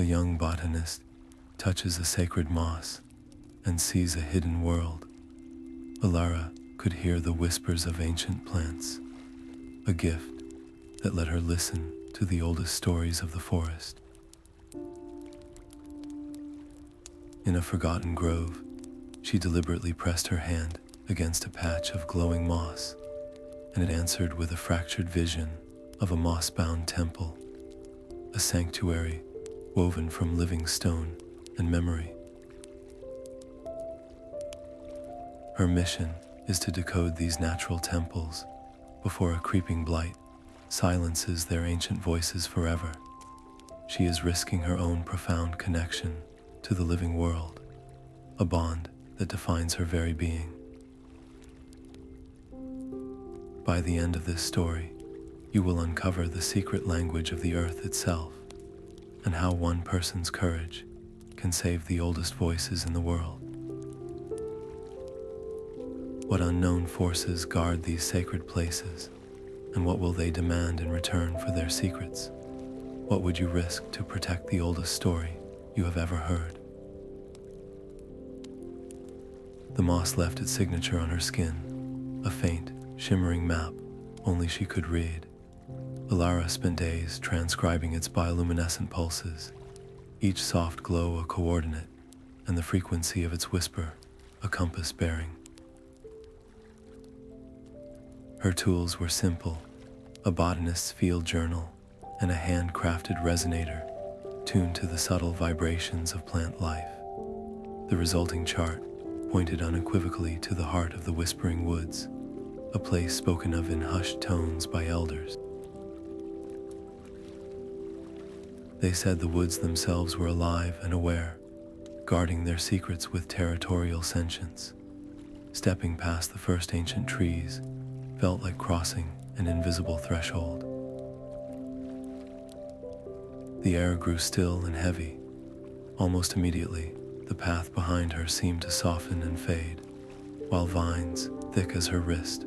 young botanist touches a sacred moss and sees a hidden world. Elara could hear the whispers of ancient plants, a gift that let her listen to the oldest stories of the forest. In a forgotten grove, she deliberately pressed her hand against a patch of glowing moss, and it answered with a fractured vision of a moss-bound temple, a sanctuary woven from living stone and memory. Her mission is to decode these natural temples before a creeping blight silences their ancient voices forever. She is risking her own profound connection to the living world, a bond that defines her very being. By the end of this story, you will uncover the secret language of the earth itself, and how one person's courage can save the oldest voices in the world. What unknown forces guard these sacred places, and what will they demand in return for their secrets? What would you risk to protect the oldest story you have ever heard? The moss left its signature on her skin, a faint, shimmering map only she could read. Elara spent days transcribing its bioluminescent pulses, each soft glow a coordinate, and the frequency of its whisper a compass bearing. Her tools were simple, a botanist's field journal and a handcrafted resonator tuned to the subtle vibrations of plant life. The resulting chart pointed unequivocally to the heart of the whispering woods, a place spoken of in hushed tones by elders. They said the woods themselves were alive and aware, guarding their secrets with territorial sentience. Stepping past the first ancient trees felt like crossing an invisible threshold. The air grew still and heavy. Almost immediately, the path behind her seemed to soften and fade, while vines, thick as her wrist,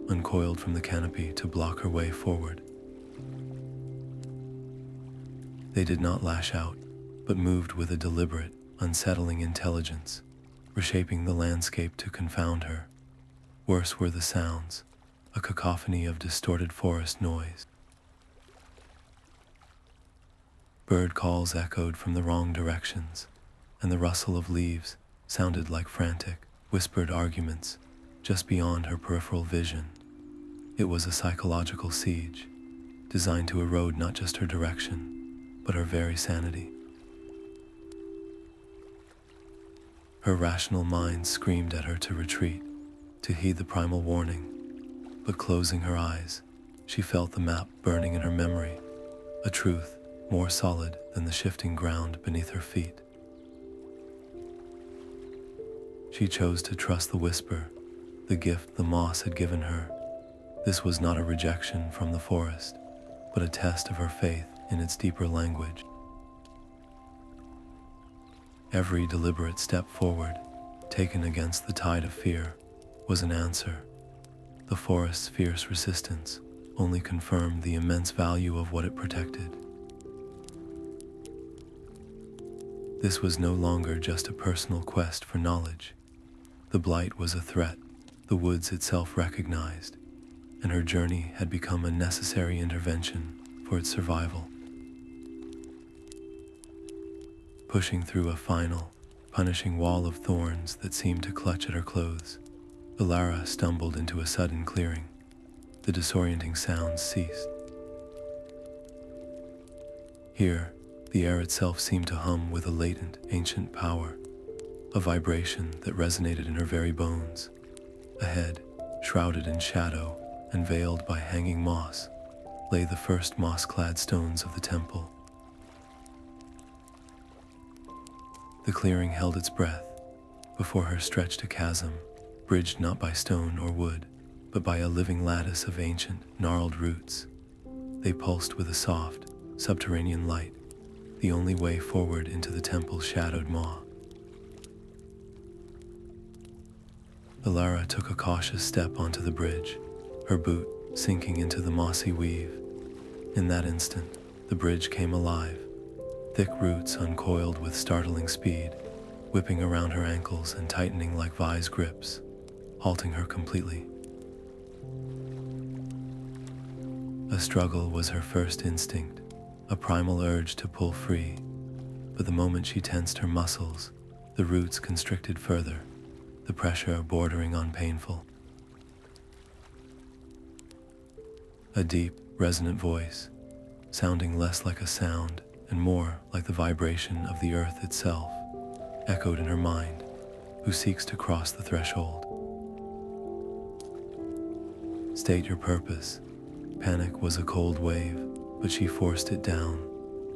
uncoiled from the canopy to block her way forward. They did not lash out, but moved with a deliberate, unsettling intelligence, reshaping the landscape to confound her. Worse were the sounds, a cacophony of distorted forest noise. Bird calls echoed from the wrong directions, and the rustle of leaves sounded like frantic, whispered arguments just beyond her peripheral vision. It was a psychological siege, designed to erode not just her direction, but her very sanity. Her rational mind screamed at her to retreat, to heed the primal warning, but closing her eyes, she felt the map burning in her memory, a truth more solid than the shifting ground beneath her feet. She chose to trust the whisper, the gift the moss had given her. This was not a rejection from the forest, but a test of her faith in its deeper language. Every deliberate step forward, taken against the tide of fear, was an answer. The forest's fierce resistance only confirmed the immense value of what it protected. This was no longer just a personal quest for knowledge. The blight was a threat the woods itself recognized, and her journey had become a necessary intervention for its survival. Pushing through a final, punishing wall of thorns that seemed to clutch at her clothes, Elara stumbled into a sudden clearing. The disorienting sounds ceased. Here, the air itself seemed to hum with a latent, ancient power, a vibration that resonated in her very bones. Ahead, shrouded in shadow and veiled by hanging moss, lay the first moss-clad stones of the temple. The clearing held its breath. Before her stretched a chasm, bridged not by stone or wood, but by a living lattice of ancient, gnarled roots. They pulsed with a soft, subterranean light, the only way forward into the temple's shadowed maw. Elara took a cautious step onto the bridge, her boot sinking into the mossy weave. In that instant, the bridge came alive. Thick roots uncoiled with startling speed, whipping around her ankles and tightening like vise grips, halting her completely. A struggle was her first instinct, a primal urge to pull free, but the moment she tensed her muscles, the roots constricted further, the pressure bordering on painful. A deep, resonant voice, sounding less like a sound and more like the vibration of the earth itself, echoed in her mind. Who seeks to cross the threshold? State your purpose. Panic was a cold wave, but she forced it down.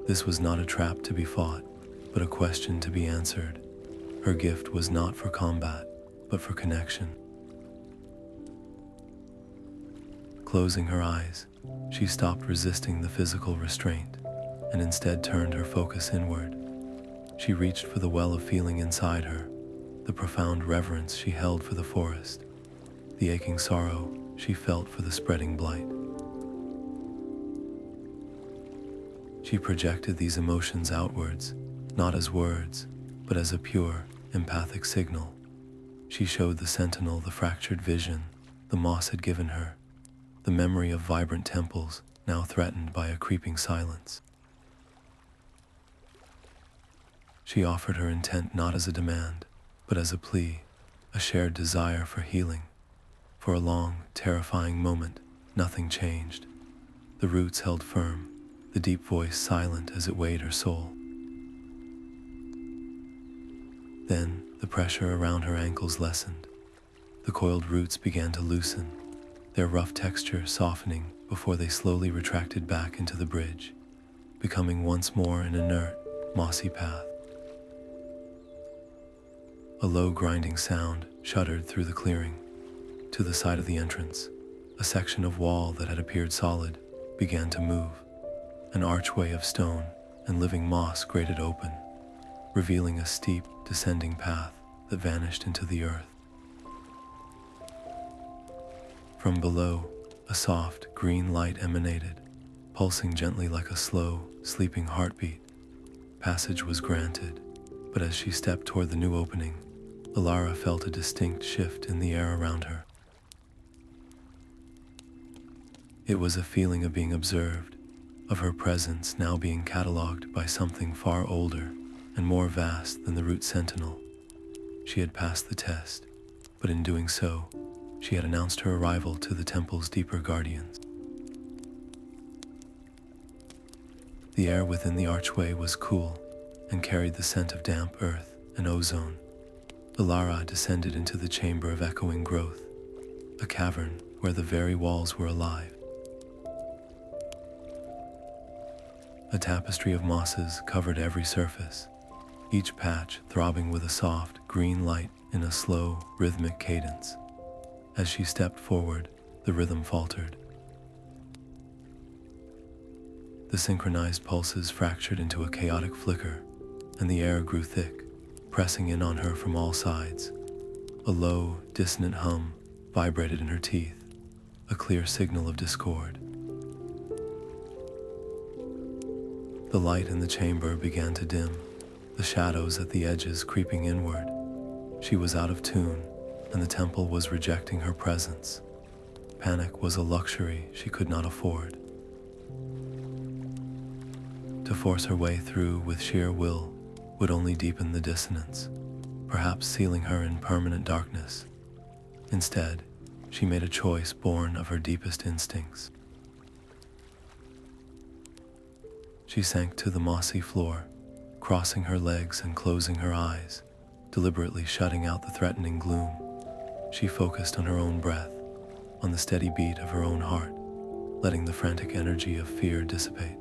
This was not a trap to be fought, but a question to be answered. Her gift was not for combat, but for connection. Closing her eyes, she stopped resisting the physical restraint and instead turned her focus inward. She reached for the well of feeling inside her, the profound reverence she held for the forest, the aching sorrow she felt for the spreading blight. She projected these emotions outwards, not as words, but as a pure, empathic signal. She showed the Sentinel the fractured vision the moss had given her, the memory of vibrant temples now threatened by a creeping silence. She offered her intent not as a demand, but as a plea, a shared desire for healing. For a long, terrifying moment, nothing changed. The roots held firm, the deep voice silent as it weighed her soul. Then, the pressure around her ankles lessened. The coiled roots began to loosen, their rough texture softening before they slowly retracted back into the bridge, becoming once more an inert, mossy path. A low grinding sound shuddered through the clearing. To the side of the entrance, a section of wall that had appeared solid began to move. An archway of stone and living moss grated open, revealing a steep, descending path that vanished into the earth. From below, a soft, green light emanated, pulsing gently like a slow, sleeping heartbeat. Passage was granted, but as she stepped toward the new opening, Elara felt a distinct shift in the air around her. It was a feeling of being observed, of her presence now being catalogued by something far older and more vast than the root Sentinel. She had passed the test, but in doing so, she had announced her arrival to the temple's deeper guardians. The air within the archway was cool and carried the scent of damp earth and ozone. Elara descended into the chamber of echoing growth, a cavern where the very walls were alive. A tapestry of mosses covered every surface, each patch throbbing with a soft, green light in a slow, rhythmic cadence. As she stepped forward, the rhythm faltered. The synchronized pulses fractured into a chaotic flicker, and the air grew thick, pressing in on her from all sides. A low, dissonant hum vibrated in her teeth, a clear signal of discord. The light in the chamber began to dim, the shadows at the edges creeping inward. She was out of tune, and the temple was rejecting her presence. Panic was a luxury she could not afford. To force her way through with sheer will would only deepen the dissonance, perhaps sealing her in permanent darkness. Instead, she made a choice born of her deepest instincts. She sank to the mossy floor, crossing her legs and closing her eyes, deliberately shutting out the threatening gloom. She focused on her own breath, on the steady beat of her own heart, letting the frantic energy of fear dissipate.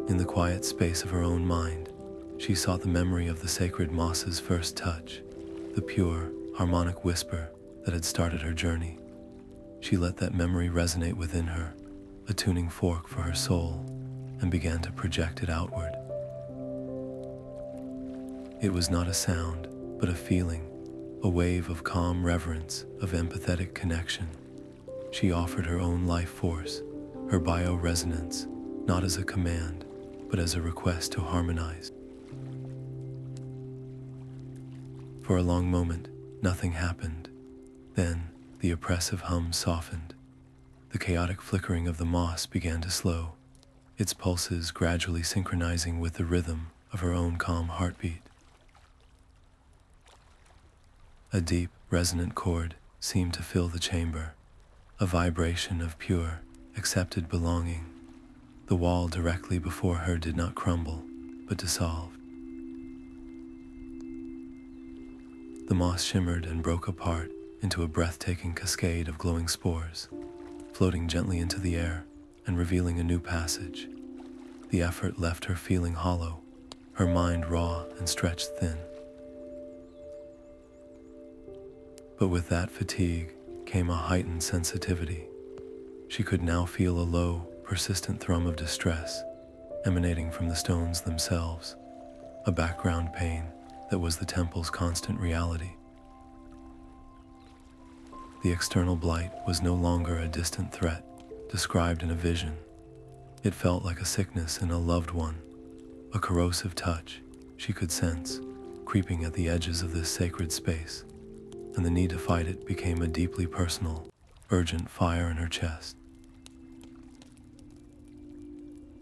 In the quiet space of her own mind, she sought the memory of the sacred moss's first touch, the pure, harmonic whisper that had started her journey. She let that memory resonate within her, a tuning fork for her soul, and began to project it outward. It was not a sound, but a feeling, a wave of calm reverence, of empathetic connection. She offered her own life force, her bioresonance, not as a command, but as a request to harmonize. For a long moment, nothing happened. Then, the oppressive hum softened. The chaotic flickering of the moss began to slow, its pulses gradually synchronizing with the rhythm of her own calm heartbeat. A deep, resonant chord seemed to fill the chamber, a vibration of pure, accepted belonging. The wall directly before her did not crumble, but dissolved. The moss shimmered and broke apart into a breathtaking cascade of glowing spores, floating gently into the air and revealing a new passage. The effort left her feeling hollow, her mind raw and stretched thin. But with that fatigue came a heightened sensitivity. She could now feel a low, persistent thrum of distress emanating from the stones themselves, a background pain that was the temple's constant reality. The external blight was no longer a distant threat described in a vision. It felt like a sickness in a loved one, a corrosive touch she could sense creeping at the edges of this sacred space, and the need to fight it became a deeply personal, urgent fire in her chest.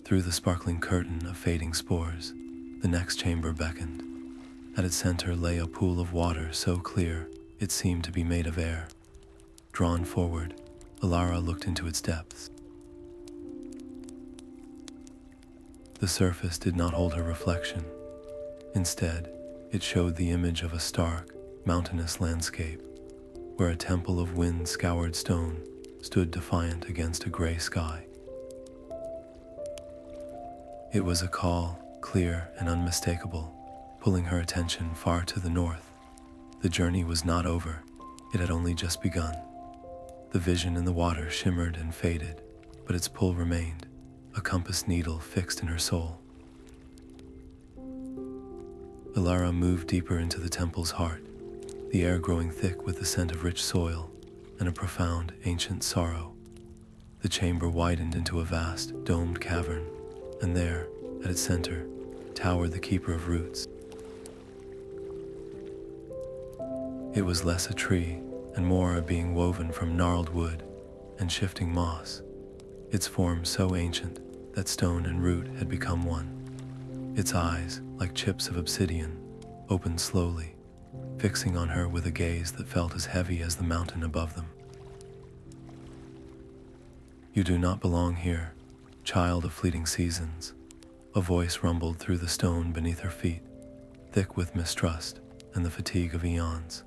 Through the sparkling curtain of fading spores, the next chamber beckoned. At its center lay a pool of water so clear it seemed to be made of air. Drawn forward, Elara looked into its depths. The surface did not hold her reflection. Instead, it showed the image of a stark, mountainous landscape, where a temple of wind-scoured stone stood defiant against a gray sky. It was a call, clear and unmistakable, pulling her attention far to the north. The journey was not over, it had only just begun. The vision in the water shimmered and faded, but its pull remained, a compass needle fixed in her soul. Elara moved deeper into the temple's heart, the air growing thick with the scent of rich soil and a profound, ancient sorrow. The chamber widened into a vast, domed cavern, and there, at its center, towered the Keeper of Roots. It was less a tree and more a being woven from gnarled wood and shifting moss, its form so ancient that stone and root had become one. Its eyes, like chips of obsidian, opened slowly, fixing on her with a gaze that felt as heavy as the mountain above them. "You do not belong here, child of fleeting seasons," a voice rumbled through the stone beneath her feet, thick with mistrust and the fatigue of eons.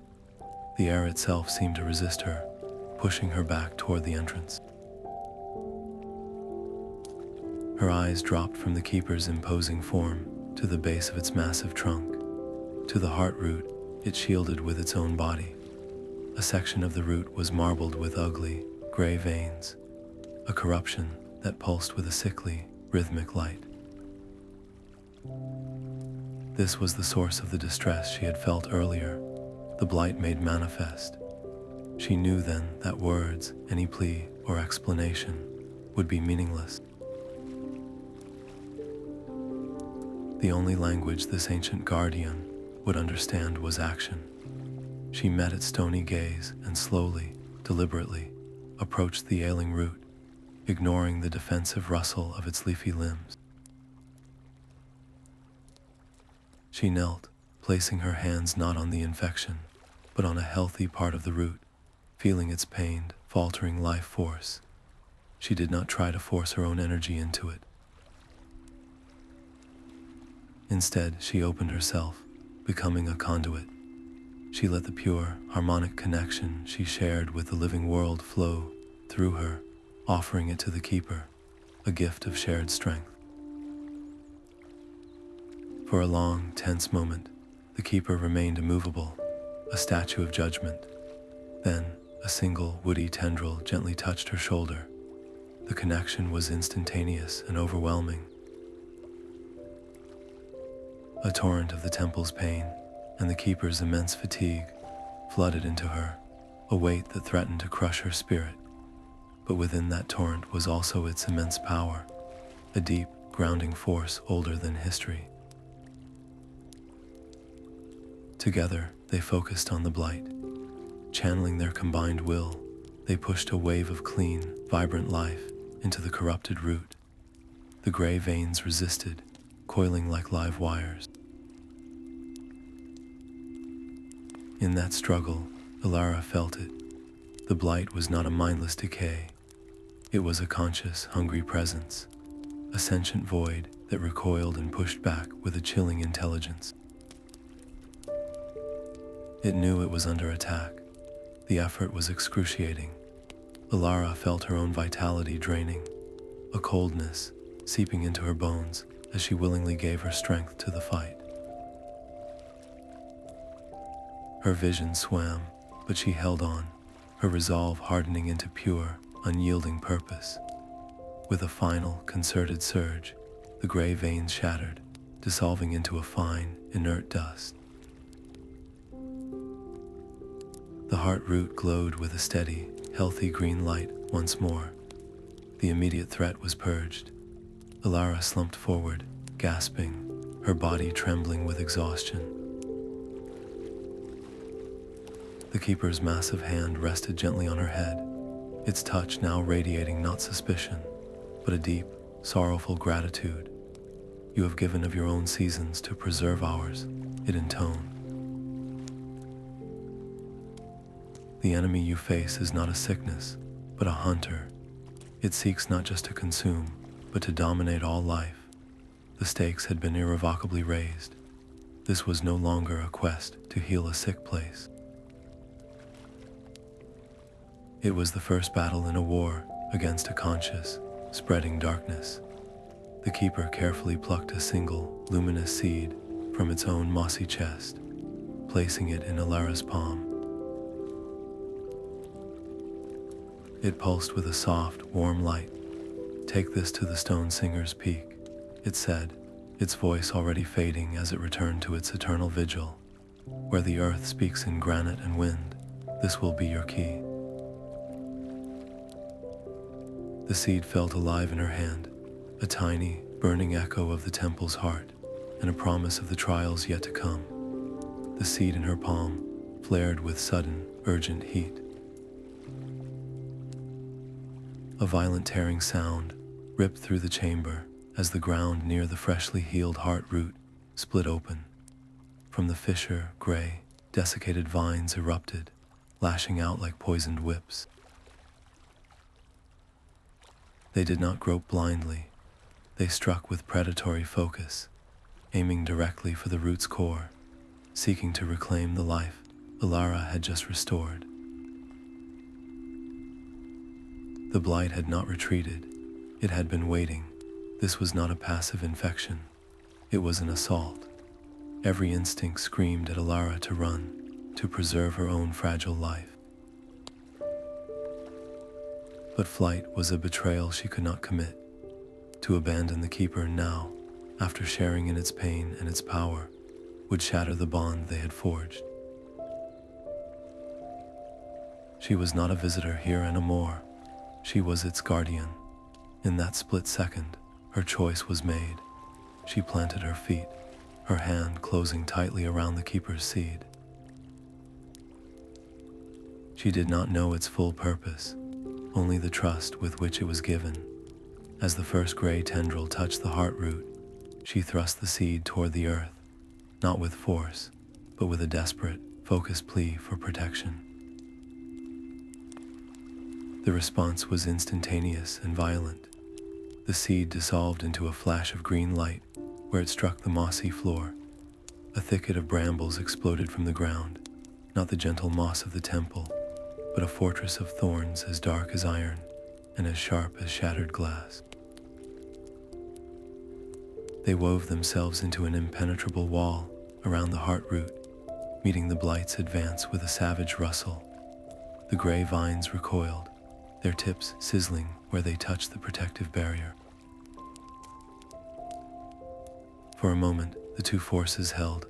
The air itself seemed to resist her, pushing her back toward the entrance. Her eyes dropped from the keeper's imposing form to the base of its massive trunk, to the heart root it shielded with its own body. A section of the root was marbled with ugly, gray veins, a corruption that pulsed with a sickly, rhythmic light. This was the source of the distress she had felt earlier, the blight made manifest. She knew then that words, any plea or explanation, would be meaningless. The only language this ancient guardian would understand was action. She met its stony gaze and slowly, deliberately, approached the ailing root, ignoring the defensive rustle of its leafy limbs. She knelt, placing her hands not on the infection, but on a healthy part of the root, feeling its pained, faltering life force. She did not try to force her own energy into it. Instead, she opened herself, becoming a conduit. She let the pure, harmonic connection she shared with the living world flow through her, offering it to the keeper, a gift of shared strength. For a long, tense moment, the keeper remained immovable, a statue of judgment. Then, a single woody tendril gently touched her shoulder. The connection was instantaneous and overwhelming. A torrent of the temple's pain and the keeper's immense fatigue flooded into her, a weight that threatened to crush her spirit. But within that torrent was also its immense power, a deep, grounding force older than history. Together, they focused on the Blight. Channeling their combined will, they pushed a wave of clean, vibrant life into the corrupted root. The gray veins resisted, coiling like live wires. In that struggle, Elara felt it. The Blight was not a mindless decay. It was a conscious, hungry presence, a sentient void that recoiled and pushed back with a chilling intelligence. It knew it was under attack. The effort was excruciating. Elara felt her own vitality draining, a coldness seeping into her bones as she willingly gave her strength to the fight. Her vision swam, but she held on, her resolve hardening into pure, unyielding purpose. With a final, concerted surge, the gray veins shattered, dissolving into a fine, inert dust. The heart root glowed with a steady, healthy green light once more. The immediate threat was purged. Elara slumped forward, gasping, her body trembling with exhaustion. The keeper's massive hand rested gently on her head, its touch now radiating not suspicion, but a deep, sorrowful gratitude. "You have given of your own seasons to preserve ours," it intoned. "The enemy you face is not a sickness, but a hunter. It seeks not just to consume, but to dominate all life." The stakes had been irrevocably raised. This was no longer a quest to heal a sick place. It was the first battle in a war against a conscious, spreading darkness. The keeper carefully plucked a single, luminous seed from its own mossy chest, placing it in Elara's palm. It pulsed with a soft, warm light. "Take this to the Stone Singer's Peak," it said, its voice already fading as it returned to its eternal vigil. "Where the earth speaks in granite and wind, this will be your key." The seed felt alive in her hand, a tiny, burning echo of the temple's heart, and a promise of the trials yet to come. The seed in her palm flared with sudden, urgent heat. A violent tearing sound ripped through the chamber as the ground near the freshly healed heart root split open. From the fissure, gray, desiccated vines erupted, lashing out like poisoned whips. They did not grope blindly. They struck with predatory focus, aiming directly for the root's core, seeking to reclaim the life Elara had just restored. The Blight had not retreated. It had been waiting. This was not a passive infection. It was an assault. Every instinct screamed at Elara to run, to preserve her own fragile life. But flight was a betrayal she could not commit. To abandon the keeper now, after sharing in its pain and its power, would shatter the bond they had forged. She was not a visitor here anymore. She was its guardian. In that split second, her choice was made. She planted her feet, her hand closing tightly around the keeper's seed. She did not know its full purpose, only the trust with which it was given. As the first gray tendril touched the heart root, she thrust the seed toward the earth, not with force, but with a desperate, focused plea for protection. The response was instantaneous and violent. The seed dissolved into a flash of green light where it struck the mossy floor. A thicket of brambles exploded from the ground, not the gentle moss of the temple, but a fortress of thorns as dark as iron and as sharp as shattered glass. They wove themselves into an impenetrable wall around the heart root, meeting the Blight's advance with a savage rustle. The gray vines recoiled, their tips sizzling where they touched the protective barrier. For a moment, the two forces held,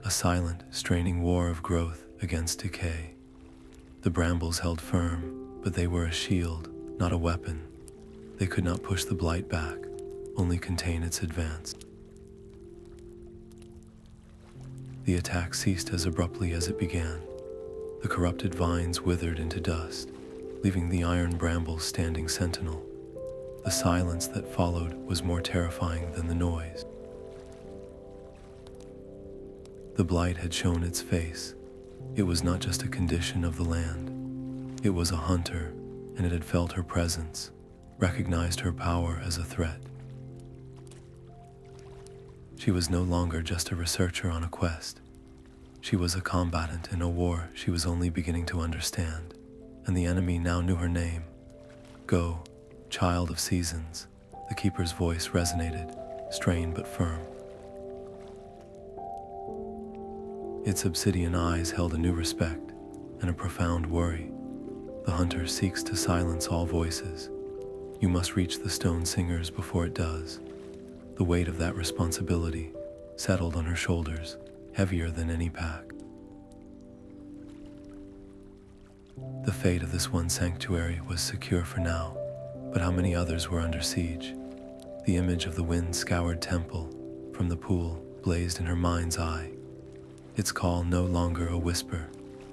a silent, straining war of growth against decay. The brambles held firm, but they were a shield, not a weapon. They could not push the Blight back, only contain its advance. The attack ceased as abruptly as it began. The corrupted vines withered into dust, leaving the iron brambles standing sentinel. The silence that followed was more terrifying than the noise. The blight had shown its face. It was not just a condition of the land. It was a hunter, and it had felt her presence, recognized her power as a threat. She was no longer just a researcher on a quest. She was a combatant in a war she was only beginning to understand, and the enemy now knew her name. Go, child of seasons. The keeper's voice resonated, strained but firm. Its obsidian eyes held a new respect and a profound worry. The hunter seeks to silence all voices. You must reach the stone singers before it does. The weight of that responsibility settled on her shoulders, heavier than any pack. The fate of this one sanctuary was secure for now, but how many others were under siege? The image of the wind-scoured temple from the pool blazed in her mind's eye, its call no longer a whisper,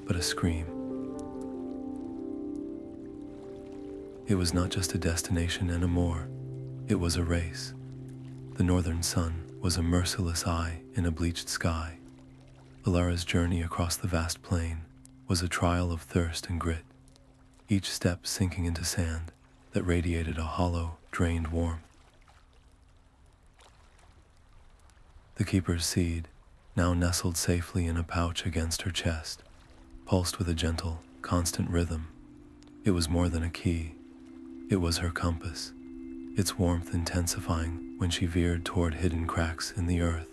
but a scream. It was not just a destination anymore, it was a race. The northern sun was a merciless eye in a bleached sky. Elara's journey across the vast plain was a trial of thirst and grit, each step sinking into sand that radiated a hollow, drained warmth. The keeper's seed now nestled safely in a pouch against her chest, pulsed with a gentle, constant rhythm. It was more than a key. It was her compass, its warmth intensifying when she veered toward hidden cracks in the earth,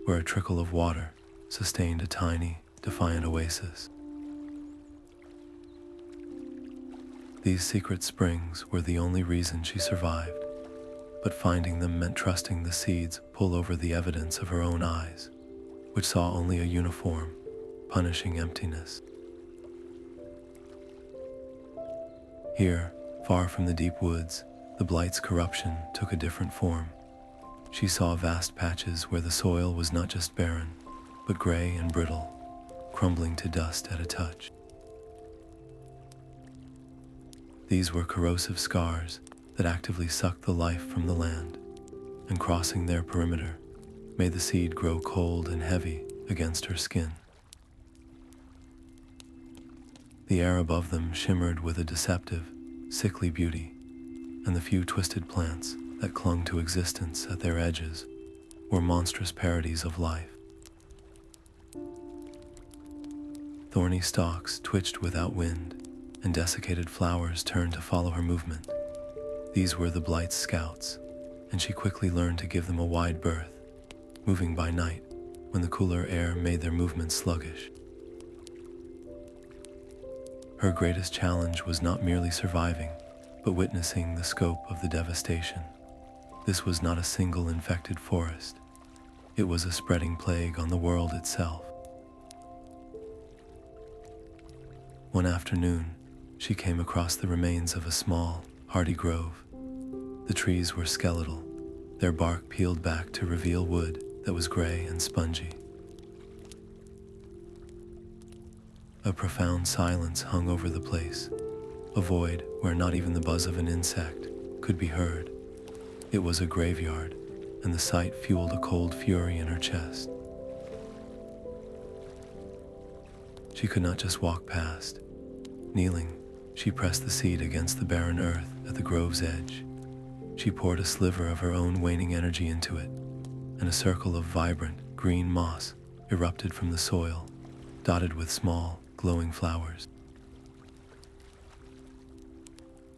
where a trickle of water sustained a tiny, defiant oasis. These secret springs were the only reason she survived, but finding them meant trusting the seeds pull over the evidence of her own eyes, which saw only a uniform, punishing emptiness. Here, far from the deep woods, the blight's corruption took a different form. She saw vast patches where the soil was not just barren, but gray and brittle, crumbling to dust at a touch. These were corrosive scars that actively sucked the life from the land, and crossing their perimeter made the seed grow cold and heavy against her skin. The air above them shimmered with a deceptive, sickly beauty, and the few twisted plants that clung to existence at their edges were monstrous parodies of life. Thorny stalks twitched without wind, and desiccated flowers turned to follow her movement. These were the Blight's scouts, and she quickly learned to give them a wide berth, moving by night when the cooler air made their movements sluggish. Her greatest challenge was not merely surviving, but witnessing the scope of the devastation. This was not a single infected forest. It was a spreading plague on the world itself. One afternoon, she came across the remains of a small, hardy grove. The trees were skeletal, their bark peeled back to reveal wood that was gray and spongy. A profound silence hung over the place, a void where not even the buzz of an insect could be heard. It was a graveyard, and the sight fueled a cold fury in her chest. She could not just walk past. Kneeling, she pressed the seed against the barren earth at the grove's edge. She poured a sliver of her own waning energy into it, and a circle of vibrant, green moss erupted from the soil, dotted with small, glowing flowers.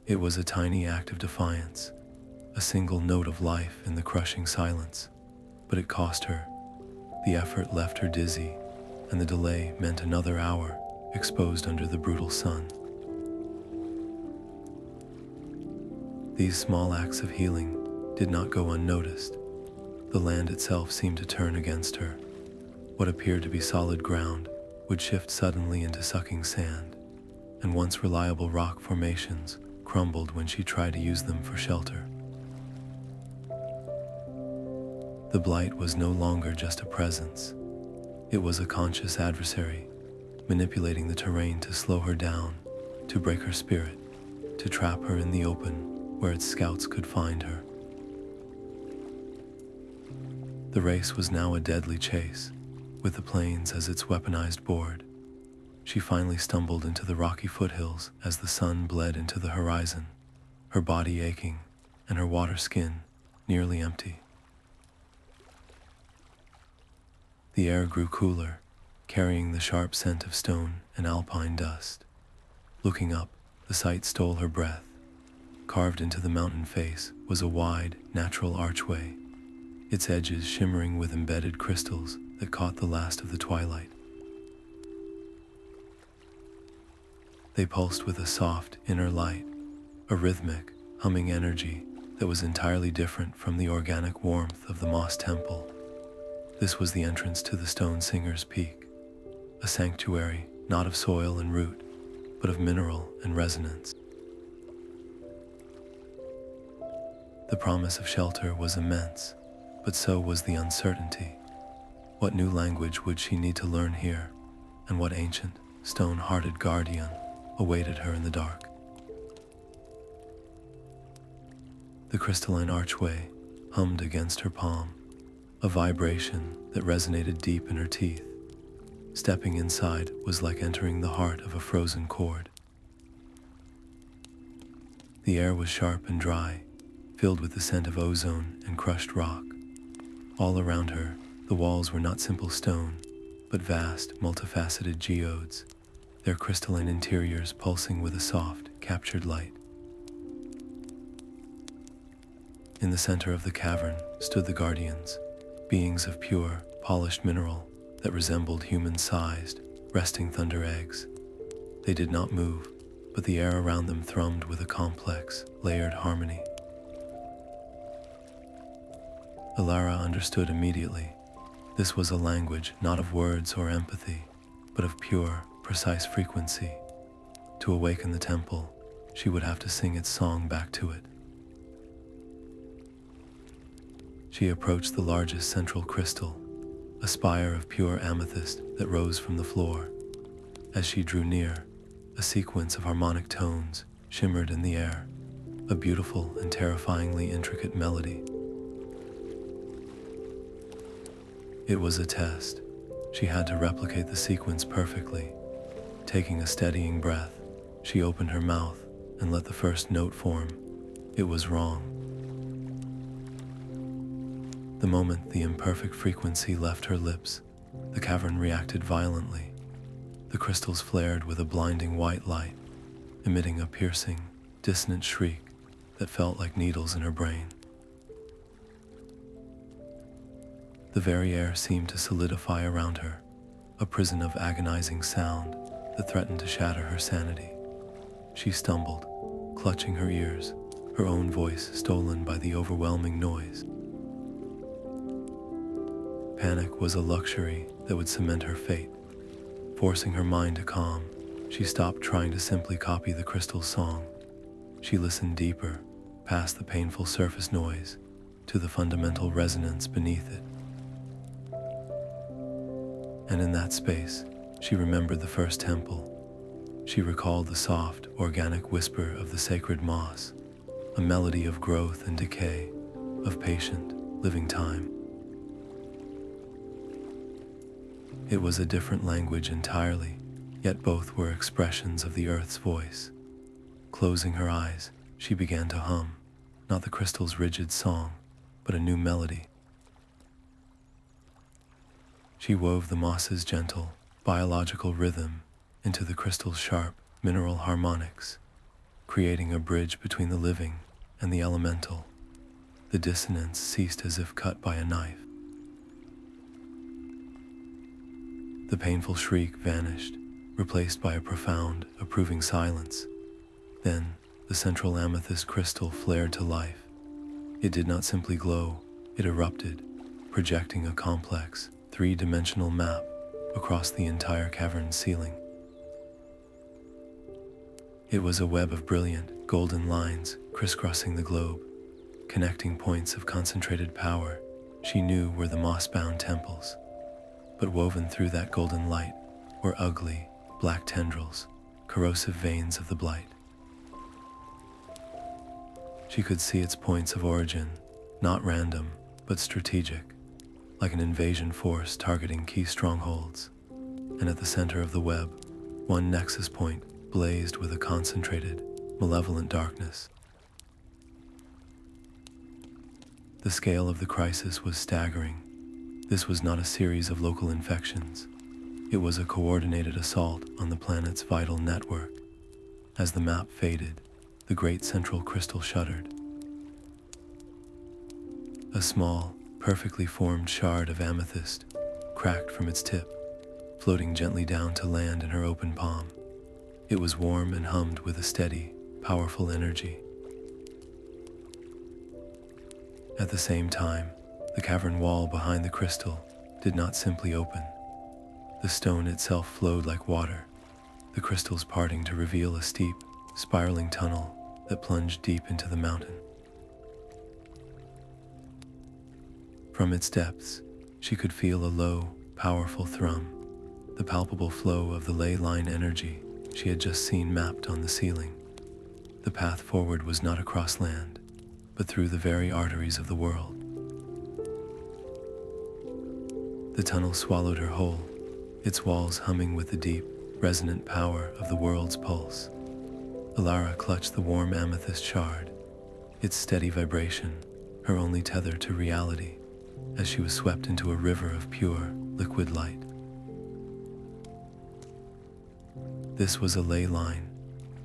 It was a tiny act of defiance, a single note of life in the crushing silence, but it cost her. The effort left her dizzy, and the delay meant another hour exposed under the brutal sun. These small acts of healing did not go unnoticed. The land itself seemed to turn against her. What appeared to be solid ground would shift suddenly into sucking sand, and once reliable rock formations crumbled when she tried to use them for shelter. The Blight was no longer just a presence. It was a conscious adversary, manipulating the terrain to slow her down, to break her spirit, to trap her in the open where its scouts could find her. The race was now a deadly chase, with the plains as its weaponized board. She finally stumbled into the rocky foothills as the sun bled into the horizon, her body aching and her water skin nearly empty. The air grew cooler, carrying the sharp scent of stone and alpine dust. Looking up, the sight stole her breath. Carved into the mountain face was a wide, natural archway, its edges shimmering with embedded crystals that caught the last of the twilight. They pulsed with a soft, inner light, a rhythmic, humming energy that was entirely different from the organic warmth of the Moss Temple. This was the entrance to the Stone Singer's Peak, a sanctuary not of soil and root, but of mineral and resonance. The promise of shelter was immense, but so was the uncertainty. What new language would she need to learn here, and what ancient, stone-hearted guardian awaited her in the dark? The crystalline archway hummed against her palm, a vibration that resonated deep in her teeth. Stepping inside was like entering the heart of a frozen chord. The air was sharp and dry, filled with the scent of ozone and crushed rock. All around her, the walls were not simple stone, but vast, multifaceted geodes, their crystalline interiors pulsing with a soft, captured light. In the center of the cavern stood the guardians, beings of pure, polished mineral that resembled human-sized, resting thunder eggs. They did not move, but the air around them thrummed with a complex, layered harmony. Elara understood immediately. This was a language not of words or empathy, but of pure, precise frequency. To awaken the temple, she would have to sing its song back to it. She approached the largest central crystal, a spire of pure amethyst that rose from the floor. As she drew near, a sequence of harmonic tones shimmered in the air, a beautiful and terrifyingly intricate melody. It was a test. She had to replicate the sequence perfectly. Taking a steadying breath, she opened her mouth and let the first note form. It was wrong. The moment the imperfect frequency left her lips, the cavern reacted violently. The crystals flared with a blinding white light, emitting a piercing, dissonant shriek that felt like needles in her brain. The very air seemed to solidify around her, a prison of agonizing sound that threatened to shatter her sanity. She stumbled, clutching her ears, her own voice stolen by the overwhelming noise. Panic was a luxury that would cement her fate. Forcing her mind to calm, she stopped trying to simply copy the crystal's song. She listened deeper, past the painful surface noise, to the fundamental resonance beneath it. And in that space, she remembered the first temple. She recalled the soft, organic whisper of the sacred moss, a melody of growth and decay, of patient, living time. It was a different language entirely, yet both were expressions of the earth's voice. Closing her eyes, she began to hum, not the crystal's rigid song, but a new melody. She wove the moss's gentle, biological rhythm into the crystal's sharp, mineral harmonics, creating a bridge between the living and the elemental. The dissonance ceased as if cut by a knife. The painful shriek vanished, replaced by a profound, approving silence. Then, the central amethyst crystal flared to life. It did not simply glow, it erupted, projecting a complex, three-dimensional map across the entire cavern's ceiling. It was a web of brilliant, golden lines crisscrossing the globe, connecting points of concentrated power she knew were the MossBound Temples, but woven through that golden light were ugly, black tendrils, corrosive veins of the Blight. She could see its points of origin, not random, but strategic, like an invasion force targeting key strongholds. And at the center of the web, one nexus point blazed with a concentrated, malevolent darkness. The scale of the crisis was staggering. This was not a series of local infections. It was a coordinated assault on the planet's vital network. As the map faded, the great central crystal shuddered. A small, perfectly formed shard of amethyst cracked from its tip, floating gently down to land in her open palm. It was warm and hummed with a steady, powerful energy. At the same time, the cavern wall behind the crystal did not simply open. The stone itself flowed like water, the crystals parting to reveal a steep, spiraling tunnel that plunged deep into the mountain. From its depths, she could feel a low, powerful thrum, the palpable flow of the ley line energy she had just seen mapped on the ceiling. The path forward was not across land, but through the very arteries of the world. The tunnel swallowed her whole, its walls humming with the deep, resonant power of the world's pulse. Elara clutched the warm amethyst shard, its steady vibration, her only tether to reality, as she was swept into a river of pure, liquid light. This was a ley line,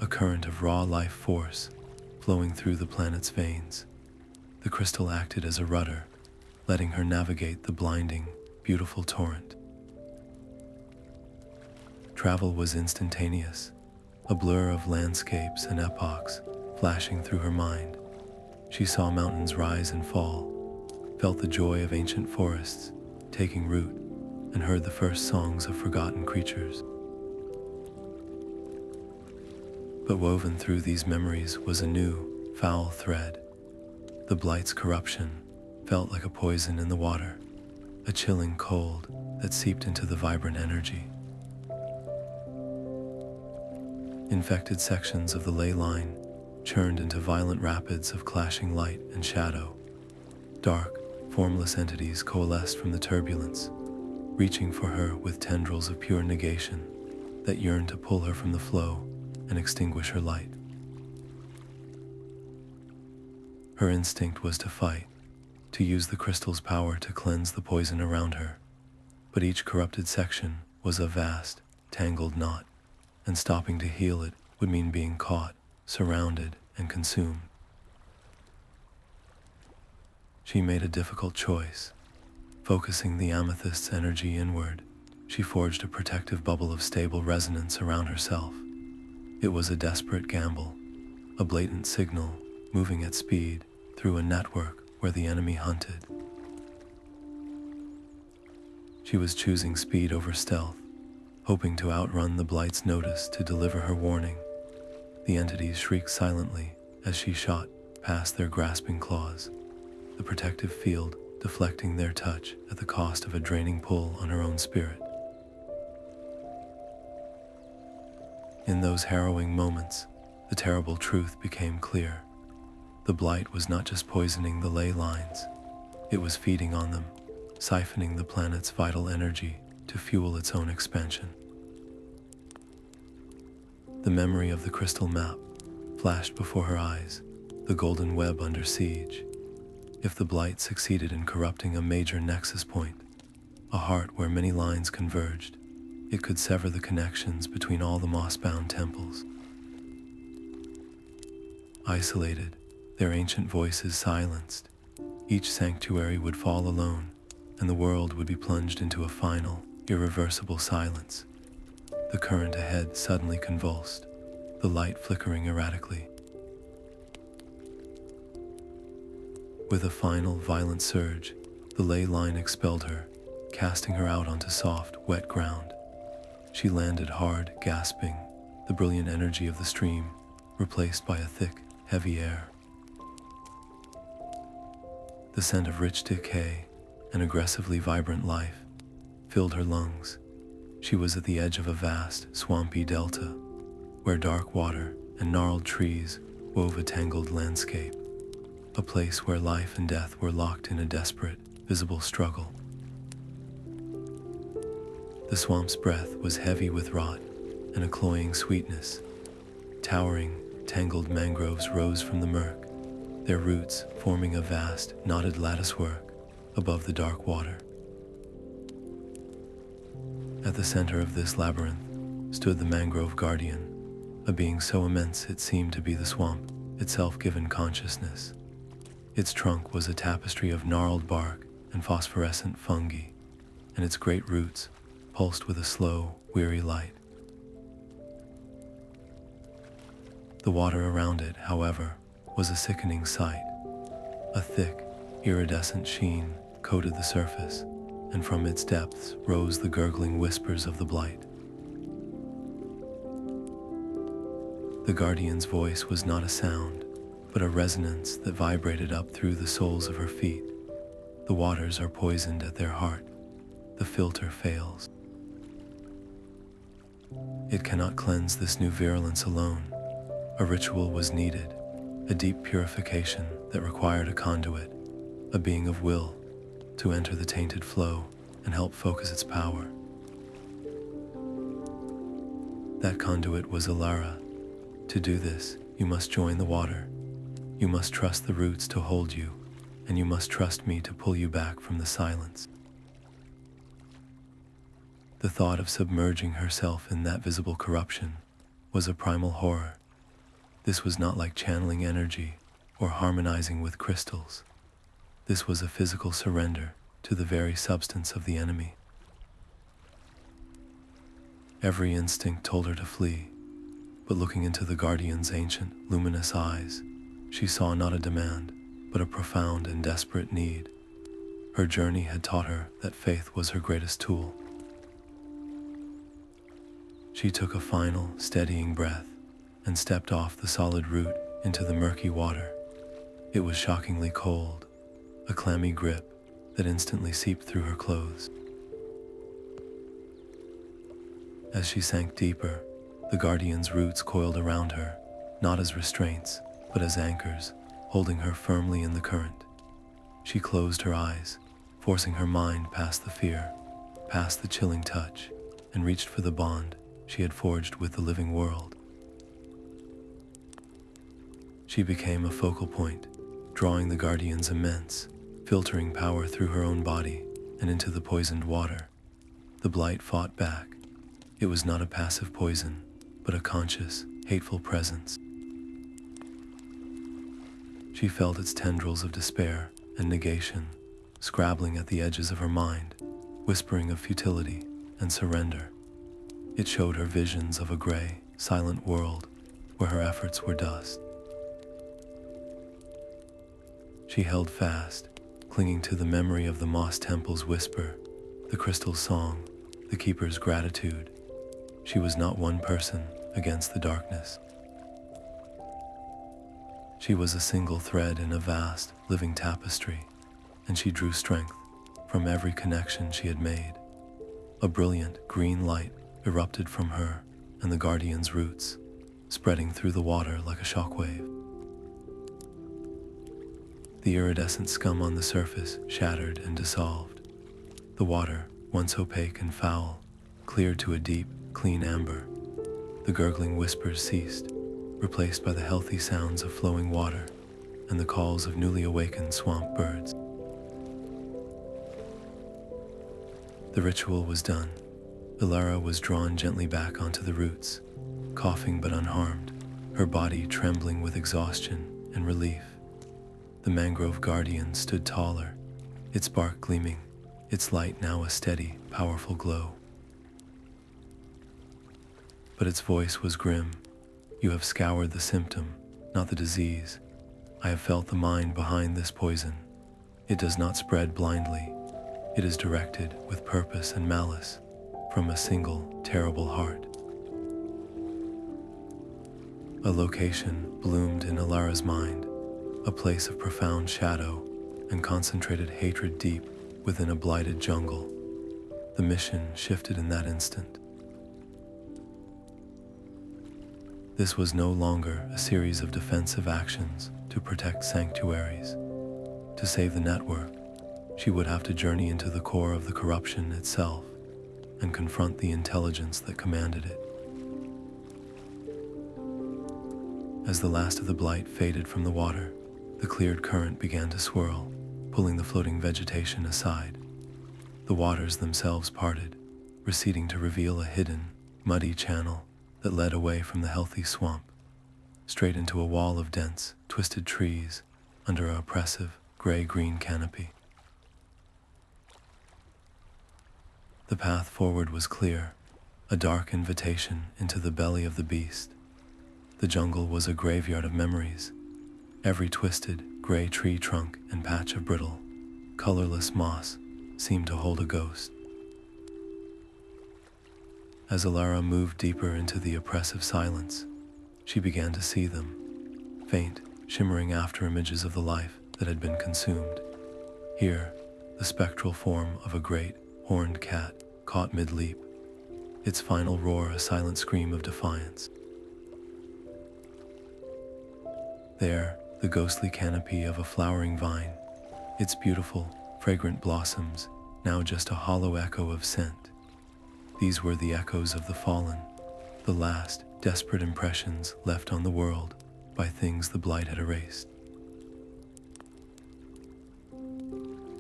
a current of raw life force flowing through the planet's veins. The crystal acted as a rudder, letting her navigate the blinding, beautiful torrent. Travel was instantaneous, a blur of landscapes and epochs flashing through her mind. She saw mountains rise and fall, felt the joy of ancient forests taking root, and heard the first songs of forgotten creatures. But woven through these memories was a new, foul thread. The Blight's corruption felt like a poison in the water, a chilling cold that seeped into the vibrant energy. Infected sections of the ley line churned into violent rapids of clashing light and shadow. Dark, formless entities coalesced from the turbulence, reaching for her with tendrils of pure negation that yearned to pull her from the flow and extinguish her light. Her instinct was to fight, to use the crystal's power to cleanse the poison around her, but each corrupted section was a vast, tangled knot, and stopping to heal it would mean being caught, surrounded, and consumed. She made a difficult choice. Focusing the amethyst's energy inward, she forged a protective bubble of stable resonance around herself. It was a desperate gamble, a blatant signal moving at speed through a network where the enemy hunted. She was choosing speed over stealth, hoping to outrun the Blight's notice to deliver her warning. The entities shrieked silently as she shot past their grasping claws, the protective field deflecting their touch at the cost of a draining pull on her own spirit. In those harrowing moments, the terrible truth became clear. The Blight was not just poisoning the ley lines, it was feeding on them, siphoning the planet's vital energy to fuel its own expansion. The memory of the crystal map flashed before her eyes, the golden web under siege. If the Blight succeeded in corrupting a major nexus point, a heart where many lines converged, it could sever the connections between all the MossBound temples. Isolated, their ancient voices silenced, each sanctuary would fall alone, and the world would be plunged into a final, irreversible silence. The current ahead suddenly convulsed, the light flickering erratically. With a final, violent surge, the ley line expelled her, casting her out onto soft, wet ground. She landed hard, gasping, the brilliant energy of the stream replaced by a thick, heavy air. The scent of rich decay and aggressively vibrant life filled her lungs. She was at the edge of a vast, swampy delta, where dark water and gnarled trees wove a tangled landscape, a place where life and death were locked in a desperate, visible struggle. The swamp's breath was heavy with rot and a cloying sweetness. Towering, tangled mangroves rose from the murk, their roots forming a vast, knotted latticework above the dark water. At the center of this labyrinth stood the Mangrove Guardian, a being so immense it seemed to be the swamp itself given consciousness. Its trunk was a tapestry of gnarled bark and phosphorescent fungi, and its great roots pulsed with a slow, weary light. The water around it, however, was a sickening sight. A thick, iridescent sheen coated the surface, and from its depths rose the gurgling whispers of the Blight. The Guardian's voice was not a sound, but a resonance that vibrated up through the soles of her feet. The waters are poisoned at their heart. The filter fails. It cannot cleanse this new virulence alone. A ritual was needed, a deep purification that required a conduit, a being of will, to enter the tainted flow and help focus its power. That conduit was Elara. To do this, you must join the water. You must trust the roots to hold you, and you must trust me to pull you back from the silence. The thought of submerging herself in that visible corruption was a primal horror. This was not like channeling energy or harmonizing with crystals. This was a physical surrender to the very substance of the enemy. Every instinct told her to flee, but looking into the Guardian's ancient, luminous eyes, she saw not a demand, but a profound and desperate need. Her journey had taught her that faith was her greatest tool. She took a final, steadying breath and stepped off the solid route into the murky water. It was shockingly cold, a clammy grip that instantly seeped through her clothes. As she sank deeper, the Guardian's roots coiled around her, not as restraints, but as anchors, holding her firmly in the current. She closed her eyes, forcing her mind past the fear, past the chilling touch, and reached for the bond she had forged with the living world. She became a focal point, drawing the Guardian's immense, filtering power through her own body and into the poisoned water. The Blight fought back. It was not a passive poison, but a conscious, hateful presence. She felt its tendrils of despair and negation, scrabbling at the edges of her mind, whispering of futility and surrender. It showed her visions of a gray, silent world where her efforts were dust. She held fast, clinging to the memory of the Moss Temple's whisper, the crystal's song, the keeper's gratitude. She was not one person against the darkness. She was a single thread in a vast, living tapestry, and she drew strength from every connection she had made. A brilliant green light erupted from her and the Guardian's roots, spreading through the water like a shockwave. The iridescent scum on the surface shattered and dissolved. The water, once opaque and foul, cleared to a deep, clean amber. The gurgling whispers ceased, replaced by the healthy sounds of flowing water and the calls of newly awakened swamp birds. The ritual was done. Elara was drawn gently back onto the roots, coughing but unharmed, her body trembling with exhaustion and relief. The Mangrove Guardian stood taller, its bark gleaming, its light now a steady, powerful glow. But its voice was grim. You have scoured the symptom, not the disease. I have felt the mind behind this poison. It does not spread blindly. It is directed with purpose and malice from a single, terrible heart. A location bloomed in Elara's mind, a place of profound shadow and concentrated hatred deep within a blighted jungle. The mission shifted in that instant. This was no longer a series of defensive actions to protect sanctuaries. To save the network, she would have to journey into the core of the corruption itself and confront the intelligence that commanded it. As the last of the blight faded from the water, the cleared current began to swirl, pulling the floating vegetation aside. The waters themselves parted, receding to reveal a hidden, muddy channel that led away from the healthy swamp, straight into a wall of dense, twisted trees under an oppressive, gray-green canopy. The path forward was clear, a dark invitation into the belly of the beast. The jungle was a graveyard of memories. Every twisted, gray tree trunk and patch of brittle, colorless moss seemed to hold a ghost. As Elara moved deeper into the oppressive silence, she began to see them, faint, shimmering after-images of the life that had been consumed. Here, the spectral form of a great, horned cat caught mid-leap, its final roar a silent scream of defiance. There, the ghostly canopy of a flowering vine, its beautiful, fragrant blossoms now just a hollow echo of scent. These were the echoes of the fallen, the last desperate impressions left on the world by things the blight had erased.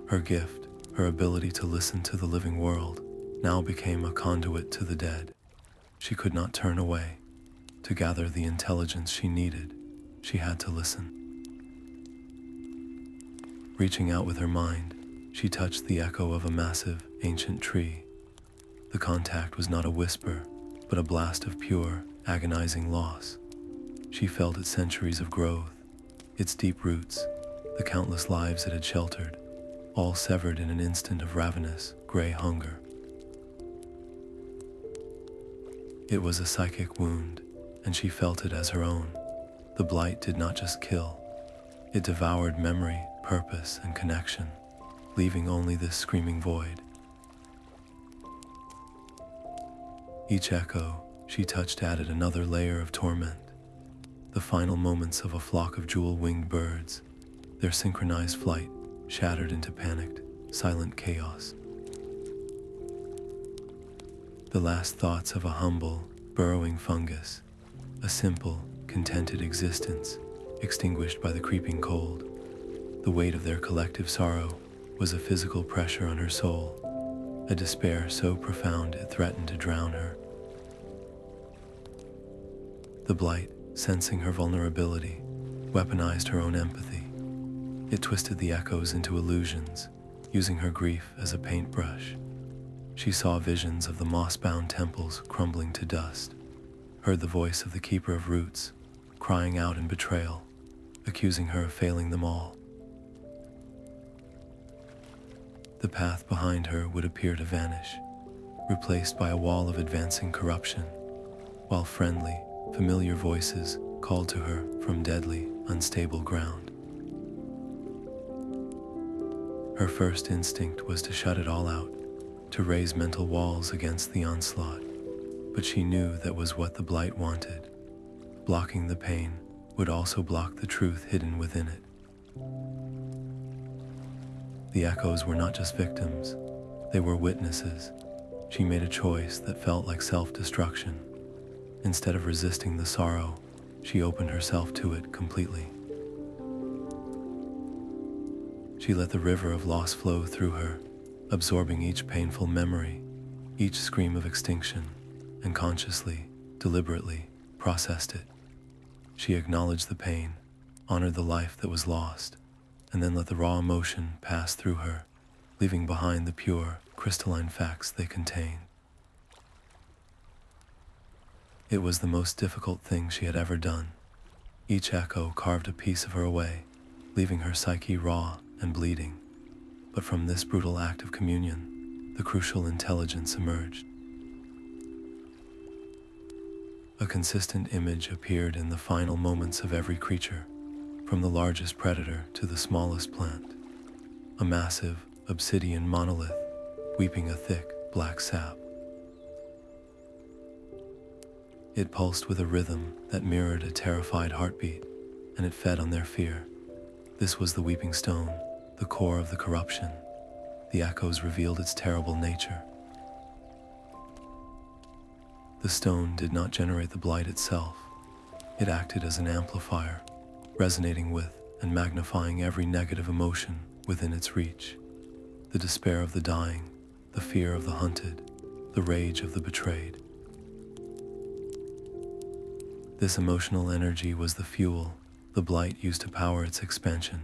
Her gift, her ability to listen to the living world, now became a conduit to the dead. She could not turn away. To gather the intelligence she needed, she had to listen. Reaching out with her mind, she touched the echo of a massive, ancient tree. The contact was not a whisper, but a blast of pure, agonizing loss. She felt its centuries of growth, its deep roots, the countless lives it had sheltered, all severed in an instant of ravenous, gray hunger. It was a psychic wound, and she felt it as her own. The blight did not just kill. It devoured memory, purpose, and connection, leaving only this screaming void. Each echo she touched added another layer of torment. The final moments of a flock of jewel-winged birds, their synchronized flight shattered into panicked, silent chaos. The last thoughts of a humble, burrowing fungus, a simple, contented existence extinguished by the creeping cold. The weight of their collective sorrow was a physical pressure on her soul, a despair so profound it threatened to drown her. The blight, sensing her vulnerability, weaponized her own empathy. It twisted the echoes into illusions, using her grief as a paintbrush. She saw visions of the MossBound Temples crumbling to dust, heard the voice of the Keeper of Roots, crying out in betrayal, accusing her of failing them all. The path behind her would appear to vanish, replaced by a wall of advancing corruption, while friendly, familiar voices called to her from deadly, unstable ground. Her first instinct was to shut it all out, to raise mental walls against the onslaught, but she knew that was what the blight wanted. Blocking the pain would also block the truth hidden within it. The echoes were not just victims, they were witnesses. She made a choice that felt like self-destruction. Instead of resisting the sorrow, she opened herself to it completely. She let the river of loss flow through her, absorbing each painful memory, each scream of extinction, and consciously, deliberately, processed it. She acknowledged the pain, honored the life that was lost, and then let the raw emotion pass through her, leaving behind the pure, crystalline facts they contain. It was the most difficult thing she had ever done. Each echo carved a piece of her away, leaving her psyche raw and bleeding. But from this brutal act of communion, the crucial intelligence emerged. A consistent image appeared in the final moments of every creature, from the largest predator to the smallest plant. A massive, obsidian monolith, weeping a thick, black sap. It pulsed with a rhythm that mirrored a terrified heartbeat, and it fed on their fear. This was the weeping stone, the core of the corruption. The echoes revealed its terrible nature. The stone did not generate the blight itself. It acted as an amplifier, resonating with and magnifying every negative emotion within its reach. The despair of the dying, the fear of the hunted, the rage of the betrayed. This emotional energy was the fuel the blight used to power its expansion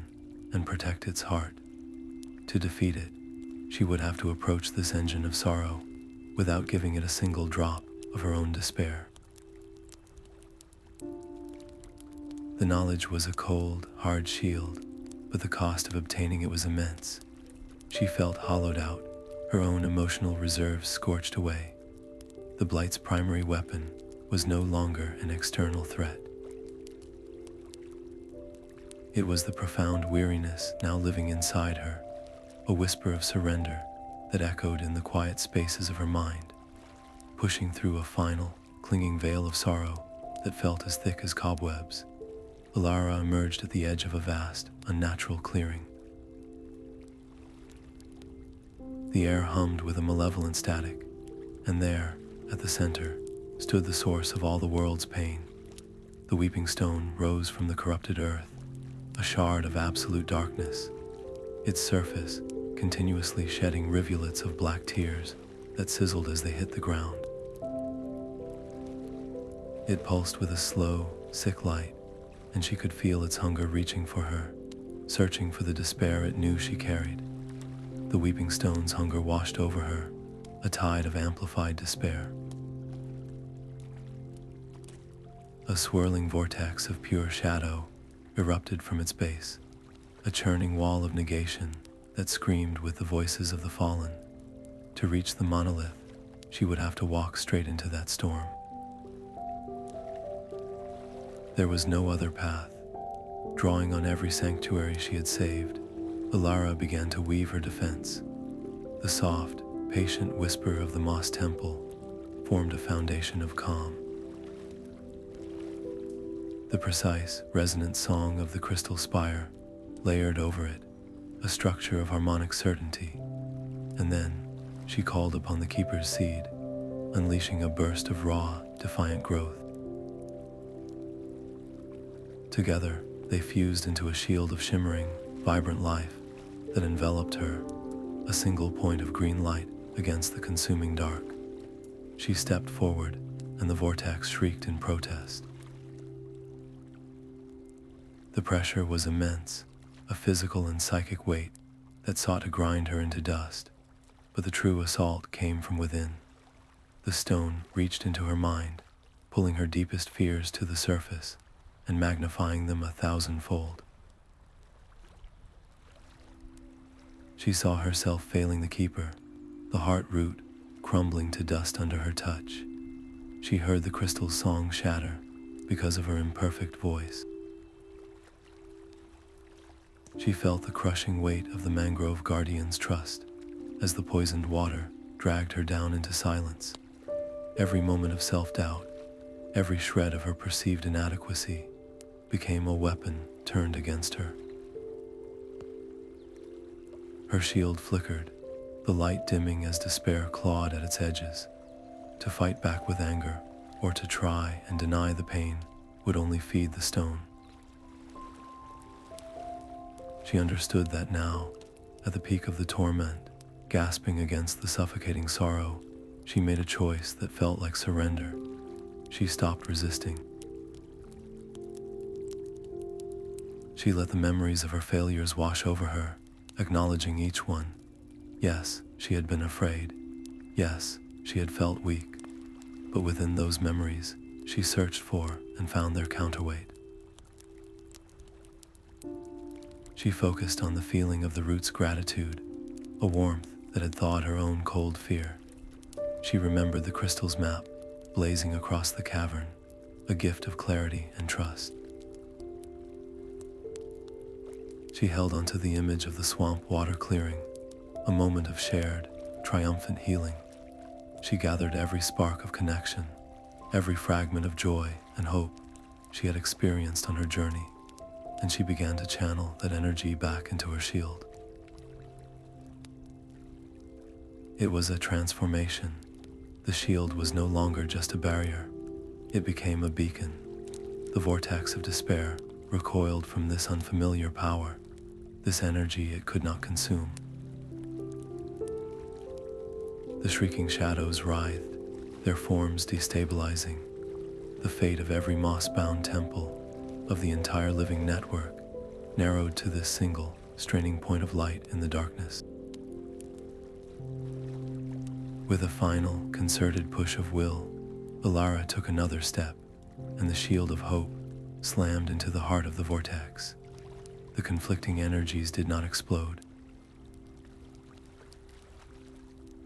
and protect its heart. To defeat it, she would have to approach this engine of sorrow without giving it a single drop of her own despair. The knowledge was a cold, hard shield, but the cost of obtaining it was immense. She felt hollowed out, her own emotional reserves scorched away. The Blight's primary weapon was no longer an external threat. It was the profound weariness now living inside her, a whisper of surrender that echoed in the quiet spaces of her mind, pushing through a final, clinging veil of sorrow that felt as thick as cobwebs. Elara emerged at the edge of a vast, unnatural clearing. The air hummed with a malevolent static, and there, at the center, stood the source of all the world's pain. The weeping stone rose from the corrupted earth, a shard of absolute darkness, its surface continuously shedding rivulets of black tears that sizzled as they hit the ground. It pulsed with a slow, sick light, and she could feel its hunger reaching for her, searching for the despair it knew she carried. The weeping stone's hunger washed over her, a tide of amplified despair. A swirling vortex of pure shadow erupted from its base, a churning wall of negation that screamed with the voices of the fallen. To reach the monolith, she would have to walk straight into that storm. There was no other path. Drawing on every sanctuary she had saved, Elara began to weave her defense. The soft, patient whisper of the Moss Temple formed a foundation of calm. The precise, resonant song of the crystal spire layered over it, a structure of harmonic certainty. And then, she called upon the Keeper's seed, unleashing a burst of raw, defiant growth. Together, they fused into a shield of shimmering, vibrant life that enveloped her, a single point of green light against the consuming dark. She stepped forward, and the vortex shrieked in protest. The pressure was immense, a physical and psychic weight that sought to grind her into dust, but the true assault came from within. The stone reached into her mind, pulling her deepest fears to the surface and magnifying them 1,000-fold. She saw herself failing the Keeper, the heart root crumbling to dust under her touch. She heard the crystal's song shatter because of her imperfect voice. She felt the crushing weight of the Mangrove Guardian's trust as the poisoned water dragged her down into silence. Every moment of self-doubt, every shred of her perceived inadequacy became a weapon turned against her. Her shield flickered, the light dimming as despair clawed at its edges. To fight back with anger, or to try and deny the pain, would only feed the stone. She understood that now, at the peak of the torment, gasping against the suffocating sorrow, she made a choice that felt like surrender. She stopped resisting. She let the memories of her failures wash over her, acknowledging each one. Yes, she had been afraid. Yes, she had felt weak. But within those memories, she searched for and found their counterweight. She focused on the feeling of the root's gratitude, a warmth that had thawed her own cold fear. She remembered the crystal's map, blazing across the cavern, a gift of clarity and trust. She held onto the image of the swamp water clearing, a moment of shared, triumphant healing. She gathered every spark of connection, every fragment of joy and hope she had experienced on her journey, and she began to channel that energy back into her shield. It was a transformation. The shield was no longer just a barrier. It became a beacon. The vortex of despair recoiled from this unfamiliar power, this energy it could not consume. The shrieking shadows writhed, their forms destabilizing. The fate of every MossBound temple, of the entire living network, narrowed to this single, straining point of light in the darkness. With a final, concerted push of will, Elara took another step, and the shield of hope slammed into the heart of the vortex. The conflicting energies did not explode.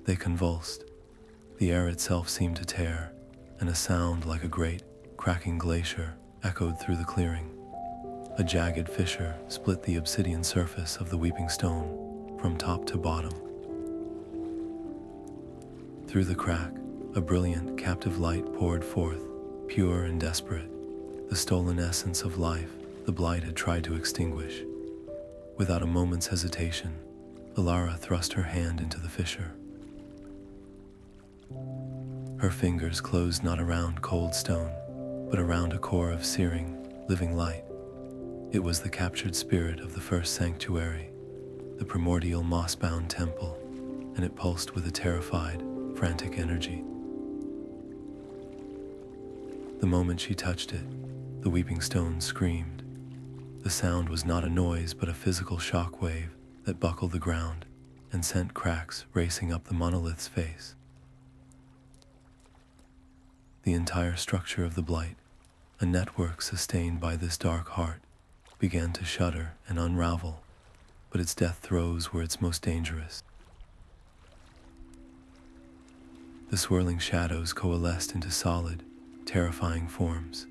They convulsed. The air itself seemed to tear, and a sound like a great, cracking glacier echoed through the clearing. A jagged fissure split the obsidian surface of the weeping stone from top to bottom. Through the crack, a brilliant, captive light poured forth, pure and desperate, the stolen essence of life the Blight had tried to extinguish. Without a moment's hesitation, Elara thrust her hand into the fissure. Her fingers closed not around cold stone, but around a core of searing, living light. It was the captured spirit of the first sanctuary, the primordial MossBound Temple, and it pulsed with a terrified, frantic energy. The moment she touched it, the weeping stone screamed. The sound was not a noise but a physical shock wave that buckled the ground and sent cracks racing up the monolith's face. The entire structure of the Blight, a network sustained by this dark heart, began to shudder and unravel, but its death throes were its most dangerous. The swirling shadows coalesced into solid, terrifying forms.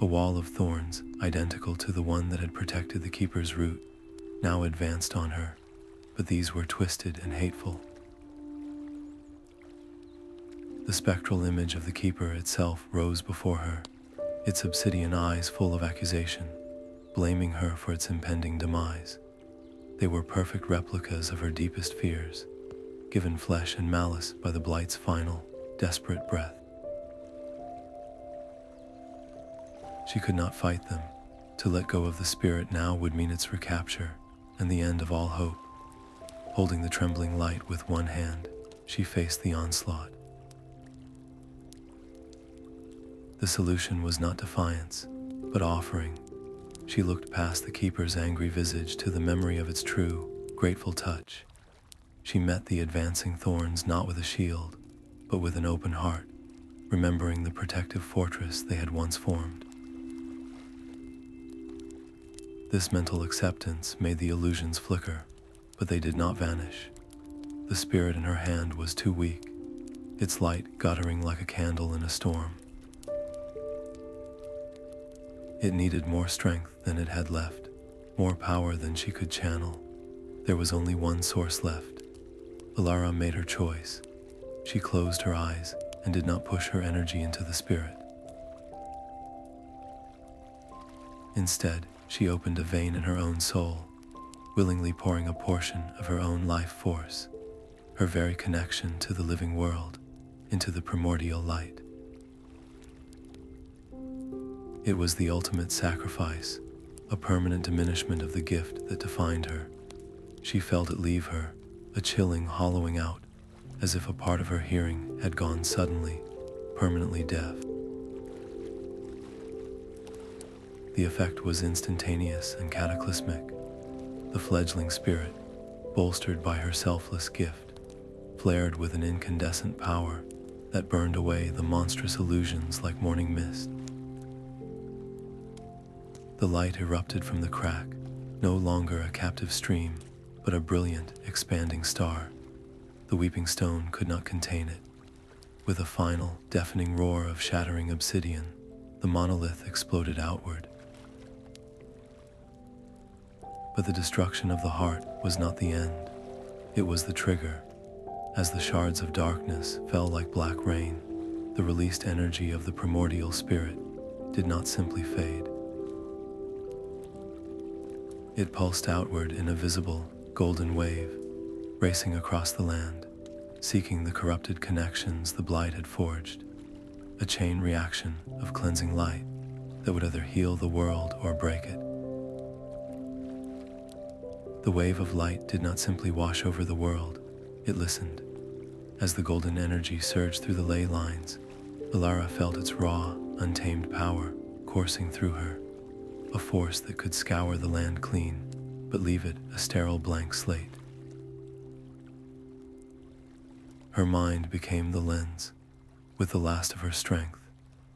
A wall of thorns, identical to the one that had protected the keeper's route, now advanced on her, but these were twisted and hateful. The spectral image of the keeper itself rose before her, its obsidian eyes full of accusation, blaming her for its impending demise. They were perfect replicas of her deepest fears, given flesh and malice by the Blight's final, desperate breath. She could not fight them. To let go of the spirit now would mean its recapture and the end of all hope. Holding the trembling light with one hand, she faced the onslaught. The solution was not defiance, but offering. She looked past the keeper's angry visage to the memory of its true, grateful touch. She met the advancing thorns not with a shield, but with an open heart, remembering the protective fortress they had once formed. This mental acceptance made the illusions flicker, but they did not vanish. The spirit in her hand was too weak, its light guttering like a candle in a storm. It needed more strength than it had left, more power than she could channel. There was only one source left. Elara made her choice. She closed her eyes and did not push her energy into the spirit. Instead, she opened a vein in her own soul, willingly pouring a portion of her own life force, her very connection to the living world, into the primordial light. It was the ultimate sacrifice, a permanent diminishment of the gift that defined her. She felt it leave her, a chilling hollowing out, as if a part of her hearing had gone suddenly, permanently deaf. The effect was instantaneous and cataclysmic. The fledgling spirit, bolstered by her selfless gift, flared with an incandescent power that burned away the monstrous illusions like morning mist. The light erupted from the crack, no longer a captive stream, but a brilliant, expanding star. The weeping stone could not contain it. With a final, deafening roar of shattering obsidian, the monolith exploded outward. But the destruction of the heart was not the end. It was the trigger. As the shards of darkness fell like black rain, the released energy of the primordial spirit did not simply fade. It pulsed outward in a visible, golden wave, racing across the land, seeking the corrupted connections the Blight had forged, a chain reaction of cleansing light that would either heal the world or break it. The wave of light did not simply wash over the world, it listened. As the golden energy surged through the ley lines, Elara felt its raw, untamed power coursing through her, a force that could scour the land clean, but leave it a sterile blank slate. Her mind became the lens. With the last of her strength,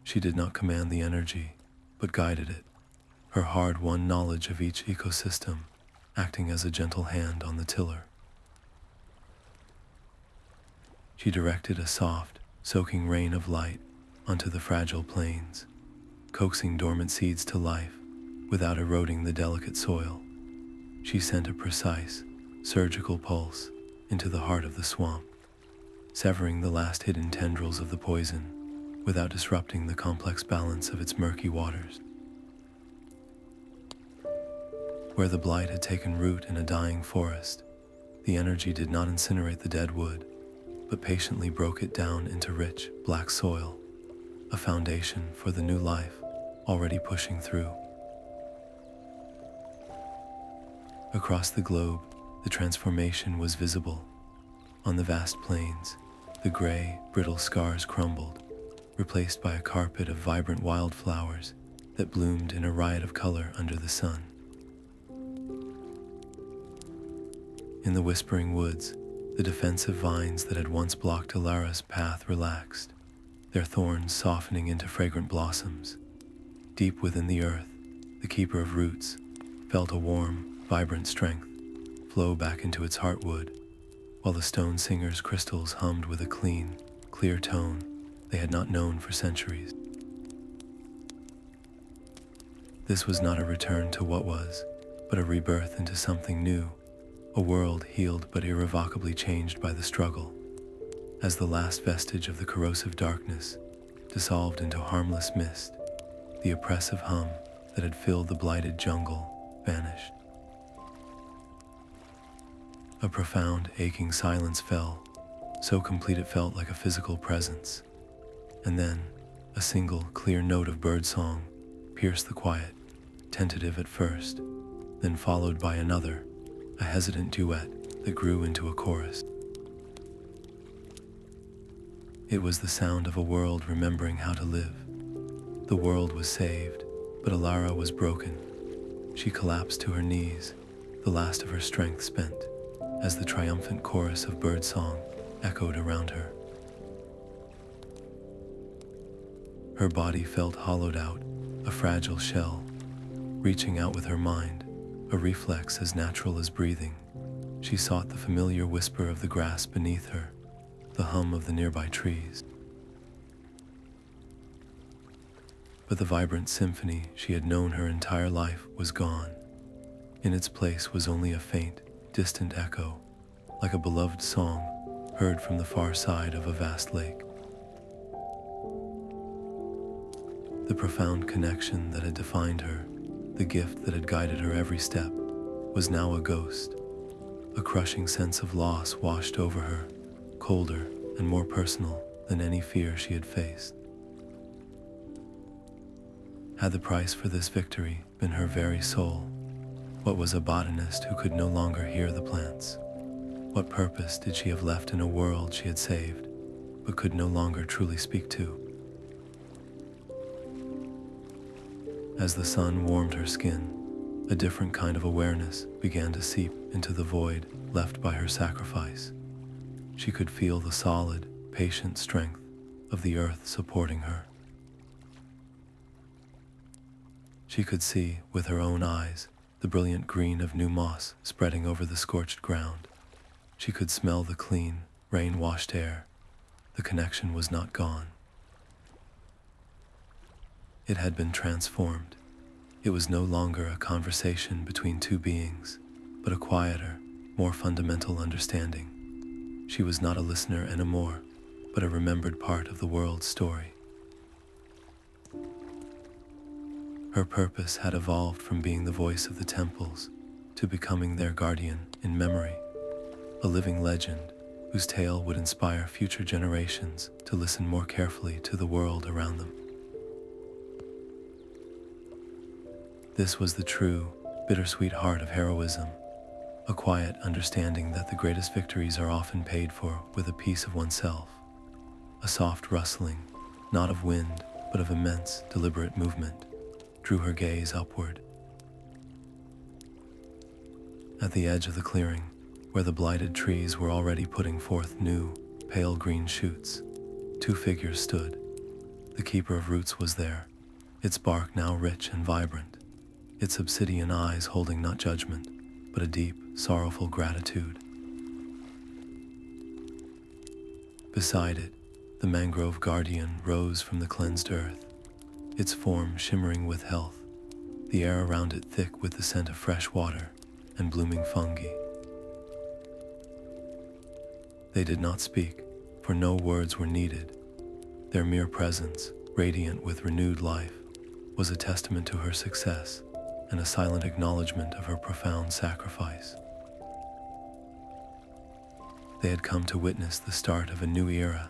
she did not command the energy, but guided it, her hard-won knowledge of each ecosystem acting as a gentle hand on the tiller. She directed a soft, soaking rain of light onto the fragile plains, coaxing dormant seeds to life without eroding the delicate soil. She sent a precise, surgical pulse into the heart of the swamp, severing the last hidden tendrils of the poison without disrupting the complex balance of its murky waters. Where the blight had taken root in a dying forest, the energy did not incinerate the dead wood, but patiently broke it down into rich, black soil, a foundation for the new life already pushing through. Across the globe, the transformation was visible. On the vast plains, the gray, brittle scars crumbled, replaced by a carpet of vibrant wildflowers that bloomed in a riot of color under the sun. In the whispering woods, the defensive vines that had once blocked Elara's path relaxed, their thorns softening into fragrant blossoms. Deep within the earth, the keeper of roots felt a warm, vibrant strength flow back into its heartwood, while the stone singer's crystals hummed with a clean, clear tone they had not known for centuries. This was not a return to what was, but a rebirth into something new, a world healed but irrevocably changed by the struggle. As the last vestige of the corrosive darkness dissolved into harmless mist, the oppressive hum that had filled the blighted jungle vanished. A profound, aching silence fell, so complete it felt like a physical presence. And then, a single, clear note of birdsong pierced the quiet, tentative at first, then followed by another, a hesitant duet that grew into a chorus. It was the sound of a world remembering how to live. The world was saved, but Elara was broken. She collapsed to her knees, the last of her strength spent, as the triumphant chorus of birdsong echoed around her. Her body felt hollowed out, a fragile shell, reaching out with her mind, a reflex as natural as breathing. She sought the familiar whisper of the grass beneath her, the hum of the nearby trees. But the vibrant symphony she had known her entire life was gone. In its place was only a faint, distant echo, like a beloved song heard from the far side of a vast lake. The profound connection that had defined her, the gift that had guided her every step, was now a ghost. A crushing sense of loss washed over her, colder and more personal than any fear she had faced. Had the price for this victory been her very soul? What was a botanist who could no longer hear the plants? What purpose did she have left in a world she had saved, but could no longer truly speak to? As the sun warmed her skin, a different kind of awareness began to seep into the void left by her sacrifice. She could feel the solid, patient strength of the earth supporting her. She could see, with her own eyes, the brilliant green of new moss spreading over the scorched ground. She could smell the clean, rain-washed air. The connection was not gone. It had been transformed. It was no longer a conversation between two beings, but a quieter, more fundamental understanding. She was not a listener anymore, but a remembered part of the world's story. Her purpose had evolved from being the voice of the temples to becoming their guardian in memory, a living legend whose tale would inspire future generations to listen more carefully to the world around them. This was the true, bittersweet heart of heroism, a quiet understanding that the greatest victories are often paid for with a piece of oneself, a soft rustling, not of wind, but of immense, deliberate movement, drew her gaze upward. At the edge of the clearing, where the blighted trees were already putting forth new, pale green shoots, two figures stood. The keeper of roots was there, its bark now rich and vibrant, its obsidian eyes holding not judgment, but a deep, sorrowful gratitude. Beside it, the Mangrove Guardian rose from the cleansed earth, its form shimmering with health, the air around it thick with the scent of fresh water and blooming fungi. They did not speak, for no words were needed. Their mere presence, radiant with renewed life, was a testament to her success and a silent acknowledgement of her profound sacrifice. They had come to witness the start of a new era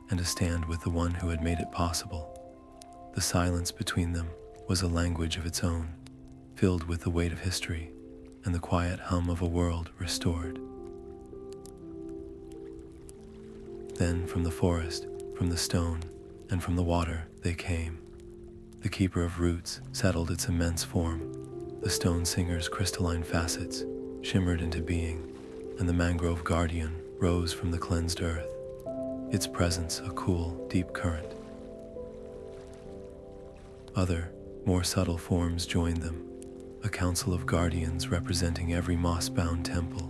and to stand with the one who had made it possible. The silence between them was a language of its own, filled with the weight of history and the quiet hum of a world restored. Then from the forest, from the stone, and from the water they came. The keeper of roots settled its immense form. The stone singer's crystalline facets shimmered into being, and the Mangrove Guardian rose from the cleansed earth, its presence a cool, deep current. Other, more subtle forms joined them, a council of guardians representing every MossBound temple,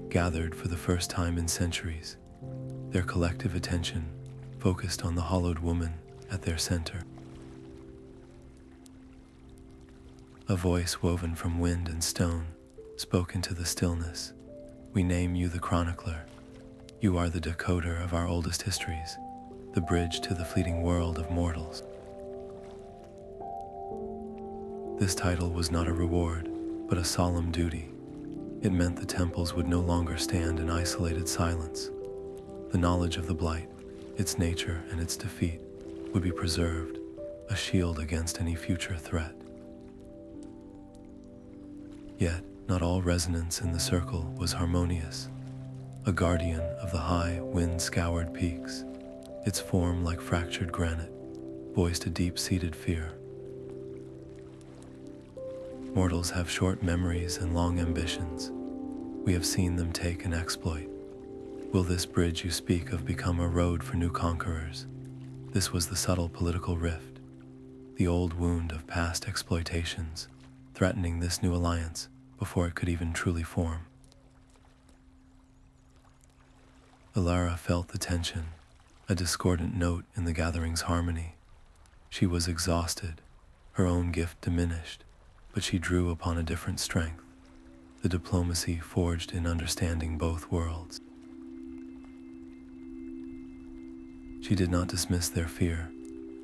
gathered for the first time in centuries, their collective attention focused on the hollowed woman at their center. A voice woven from wind and stone spoke into the stillness. We name you the Chronicler. You are the decoder of our oldest histories, the bridge to the fleeting world of mortals. This title was not a reward, but a solemn duty. It meant the temples would no longer stand in isolated silence. The knowledge of the Blight, its nature and its defeat, would be preserved, a shield against any future threat. Yet, not all resonance in the circle was harmonious. A guardian of the high, wind-scoured peaks, its form like fractured granite, voiced a deep-seated fear. Mortals have short memories and long ambitions. We have seen them take an exploit. Will this bridge you speak of become a road for new conquerors? This was the subtle political rift, the old wound of past exploitations, threatening this new alliance before it could even truly form. Elara felt the tension, a discordant note in the gathering's harmony. She was exhausted, her own gift diminished, but she drew upon a different strength, the diplomacy forged in understanding both worlds. She did not dismiss their fear.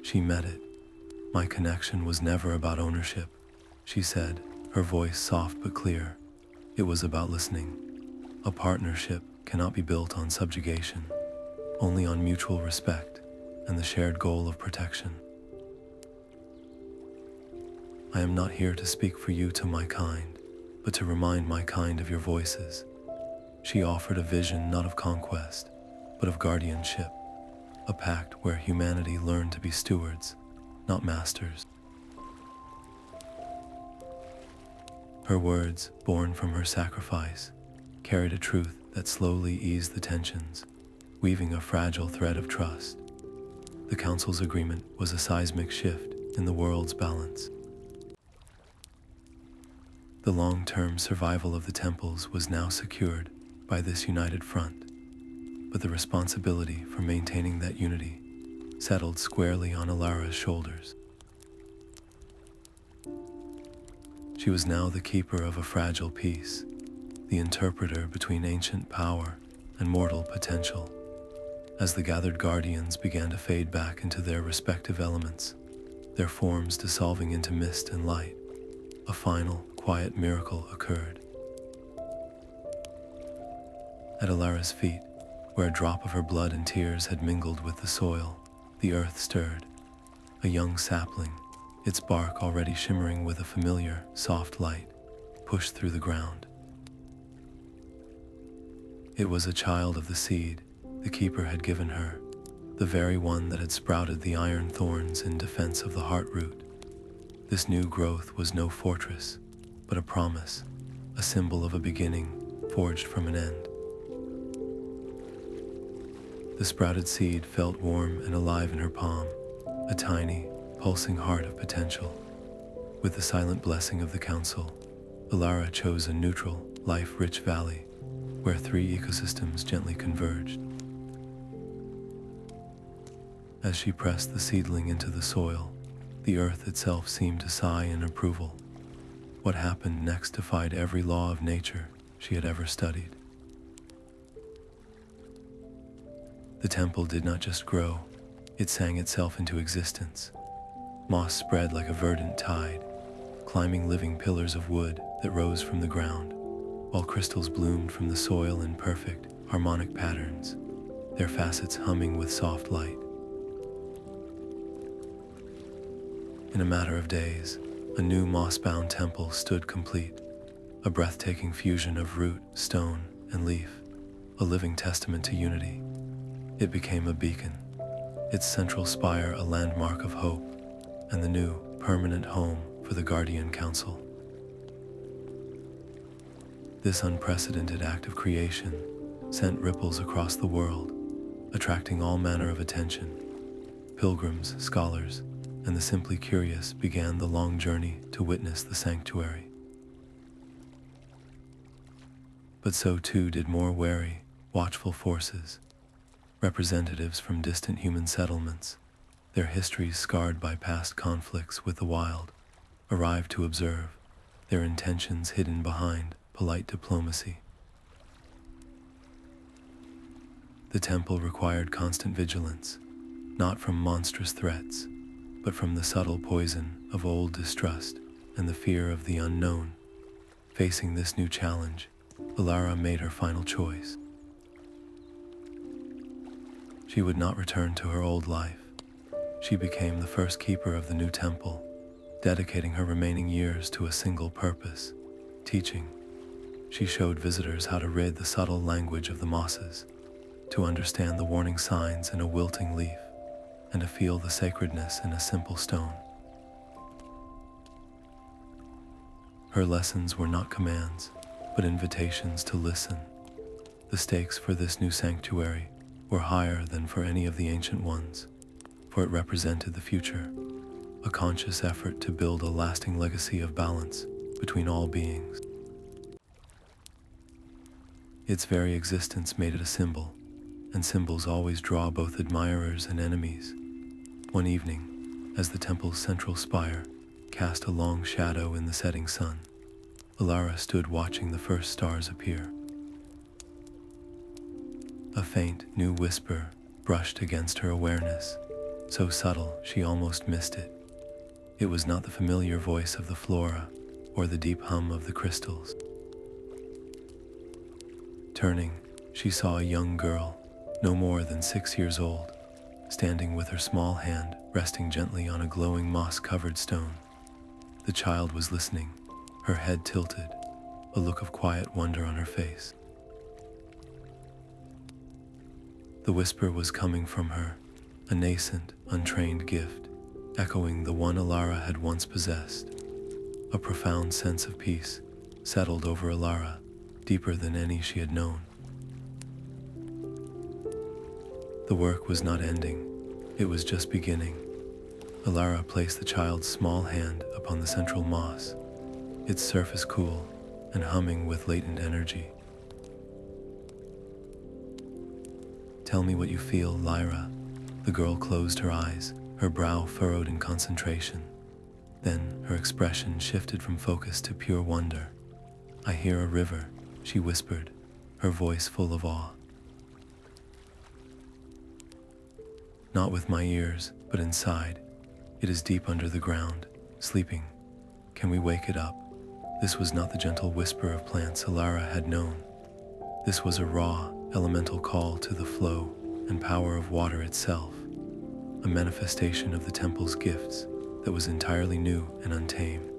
She met it. My connection was never about ownership, she said, her voice soft but clear. It was about listening. A partnership cannot be built on subjugation, only on mutual respect and the shared goal of protection. I am not here to speak for you to my kind, but to remind my kind of your voices. She offered a vision not of conquest, but of guardianship, a pact where humanity learned to be stewards, not masters. Her words, born from her sacrifice, carried a truth that slowly eased the tensions, weaving a fragile thread of trust. The Council's agreement was a seismic shift in the world's balance. The long-term survival of the temples was now secured by this united front, but the responsibility for maintaining that unity settled squarely on Elara's shoulders. She was now the keeper of a fragile peace, the interpreter between ancient power and mortal potential. As the gathered guardians began to fade back into their respective elements, their forms dissolving into mist and light, a final, quiet miracle occurred. At Elara's feet, where a drop of her blood and tears had mingled with the soil, the earth stirred. A young sapling, its bark already shimmering with a familiar, soft light, pushed through the ground. It was a child of the seed the keeper had given her, the very one that had sprouted the iron thorns in defense of the heart root. This new growth was no fortress, but a promise, a symbol of a beginning forged from an end. The sprouted seed felt warm and alive in her palm, a tiny, pulsing heart of potential. With the silent blessing of the council, Elara chose a neutral, life-rich valley where 3 ecosystems gently converged. As she pressed the seedling into the soil, the earth itself seemed to sigh in approval. What happened next defied every law of nature she had ever studied. The temple did not just grow, it sang itself into existence. Moss spread like a verdant tide, climbing living pillars of wood that rose from the ground, while crystals bloomed from the soil in perfect, harmonic patterns, their facets humming with soft light. In a matter of days, a new MossBound Temple stood complete, a breathtaking fusion of root, stone, and leaf, a living testament to unity. It became a beacon, its central spire a landmark of hope, and the new, permanent home for the Guardian Council. This unprecedented act of creation sent ripples across the world, attracting all manner of attention. Pilgrims, scholars, and the simply curious began the long journey to witness the sanctuary. But so too did more wary, watchful forces, representatives from distant human settlements, their histories scarred by past conflicts with the wild, arrived to observe, their intentions hidden behind polite diplomacy. The temple required constant vigilance, not from monstrous threats, but from the subtle poison of old distrust and the fear of the unknown. Facing this new challenge, Elara made her final choice. She would not return to her old life. She became the first keeper of the new temple, dedicating her remaining years to a single purpose, teaching. She showed visitors how to read the subtle language of the mosses, to understand the warning signs in a wilting leaf, and to feel the sacredness in a simple stone. Her lessons were not commands, but invitations to listen. The stakes for this new sanctuary were higher than for any of the ancient ones, for it represented the future, a conscious effort to build a lasting legacy of balance between all beings. Its very existence made it a symbol, and symbols always draw both admirers and enemies. One evening, as the temple's central spire cast a long shadow in the setting sun, Elara stood watching the first stars appear. A faint, new whisper brushed against her awareness, so subtle she almost missed it. It was not the familiar voice of the flora or the deep hum of the crystals. Turning, she saw a young girl, no more than 6 years old, standing with her small hand resting gently on a glowing moss-covered stone. The child was listening, her head tilted, a look of quiet wonder on her face. The whisper was coming from her, a nascent, untrained gift, echoing the one Elara had once possessed. A profound sense of peace settled over Elara, deeper than any she had known. The work was not ending, it was just beginning. Elara placed the child's small hand upon the central moss, its surface cool and humming with latent energy. "Tell me what you feel, Lyra." The girl closed her eyes, her brow furrowed in concentration. Then her expression shifted from focus to pure wonder. "I hear a river," she whispered, her voice full of awe. Not with my ears, but inside. It is deep under the ground, sleeping. Can we wake it up? This was not the gentle whisper of plants Elara had known. This was a raw, elemental call to the flow and power of water itself, a manifestation of the temple's gifts that was entirely new and untamed.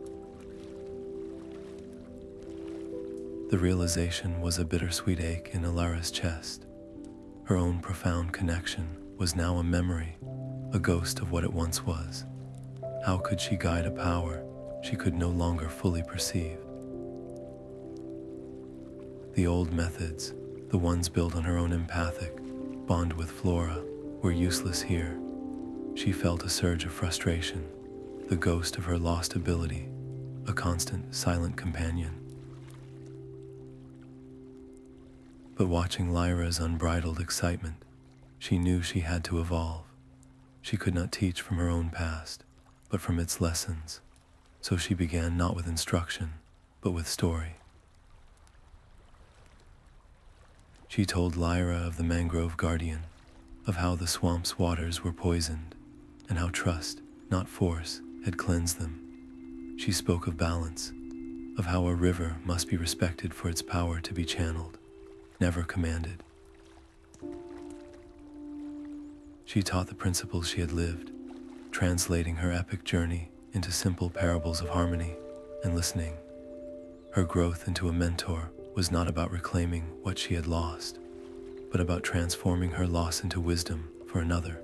The realization was a bittersweet ache in Elara's chest. Her own profound connection was now a memory, a ghost of what it once was. How could she guide a power she could no longer fully perceive? The old methods, the ones built on her own empathic bond with flora, were useless here. She felt a surge of frustration, the ghost of her lost ability, a constant, silent companion. But watching Lyra's unbridled excitement, she knew she had to evolve. She could not teach from her own past, but from its lessons. So she began not with instruction, but with story. She told Lyra of the Mangrove Guardian, of how the swamp's waters were poisoned, and how trust, not force, had cleansed them. She spoke of balance, of how a river must be respected for its power to be channeled, never commanded. She taught the principles she had lived, translating her epic journey into simple parables of harmony and listening. Her growth into a mentor was not about reclaiming what she had lost, but about transforming her loss into wisdom for another.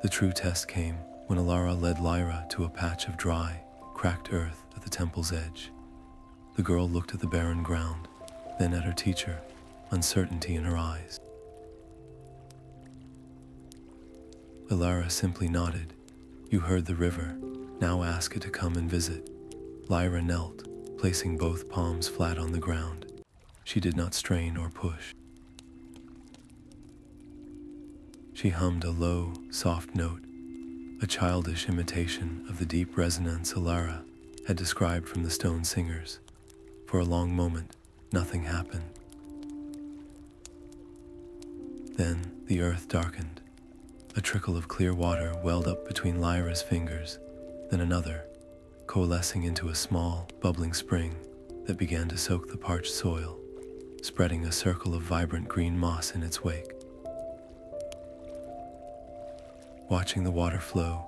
The true test came when Elara led Lyra to a patch of dry, cracked earth at the temple's edge. The girl looked at the barren ground, then at her teacher, uncertainty in her eyes. Elara simply nodded. You heard the river, now ask it to come and visit. Lyra knelt, placing both palms flat on the ground. She did not strain or push. She hummed a low, soft note, a childish imitation of the deep resonance Elara had described from the stone singers. For a long moment, nothing happened. Then the earth darkened. A trickle of clear water welled up between Lyra's fingers, then another, coalescing into a small, bubbling spring that began to soak the parched soil, spreading a circle of vibrant green moss in its wake. Watching the water flow,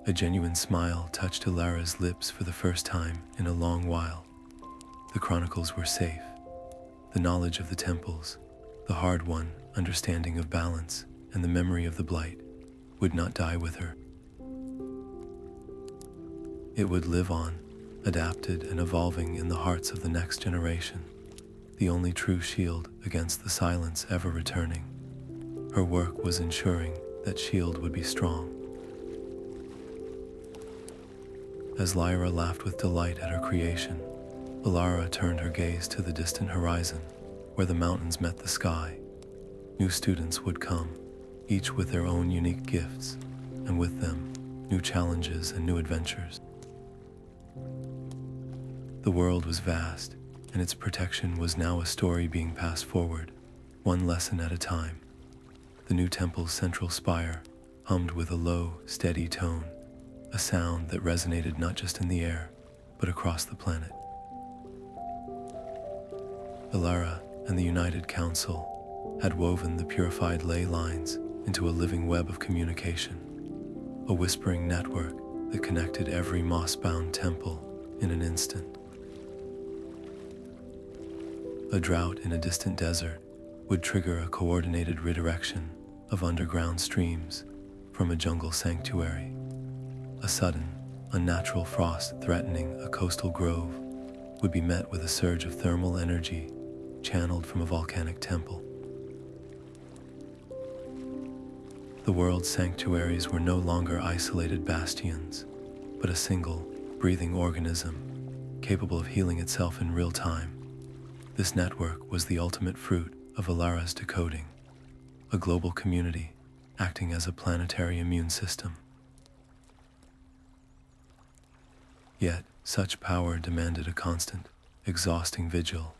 a genuine smile touched Elara's lips for the first time in a long while. The Chronicles were safe. The knowledge of the temples, the hard-won understanding of balance, and the memory of the Blight would not die with her. It would live on, adapted and evolving in the hearts of the next generation, the only true shield against the silence ever returning. Her work was ensuring that shield would be strong. As Lyra laughed with delight at her creation, Elara turned her gaze to the distant horizon, where the mountains met the sky. New students would come, each with their own unique gifts, and with them, new challenges and new adventures. The world was vast, and its protection was now a story being passed forward, one lesson at a time. The new temple's central spire hummed with a low, steady tone, a sound that resonated not just in the air, but across the planet. Elara and the United Council had woven the purified ley lines into a living web of communication, a whispering network that connected every MossBound temple in an instant. A drought in a distant desert would trigger a coordinated redirection of underground streams from a jungle sanctuary. A sudden, unnatural frost threatening a coastal grove would be met with a surge of thermal energy channeled from a volcanic temple. The world's sanctuaries were no longer isolated bastions, but a single, breathing organism capable of healing itself in real time. This network was the ultimate fruit of Elara's decoding, a global community acting as a planetary immune system. Yet, Such power demanded a constant, exhausting vigil.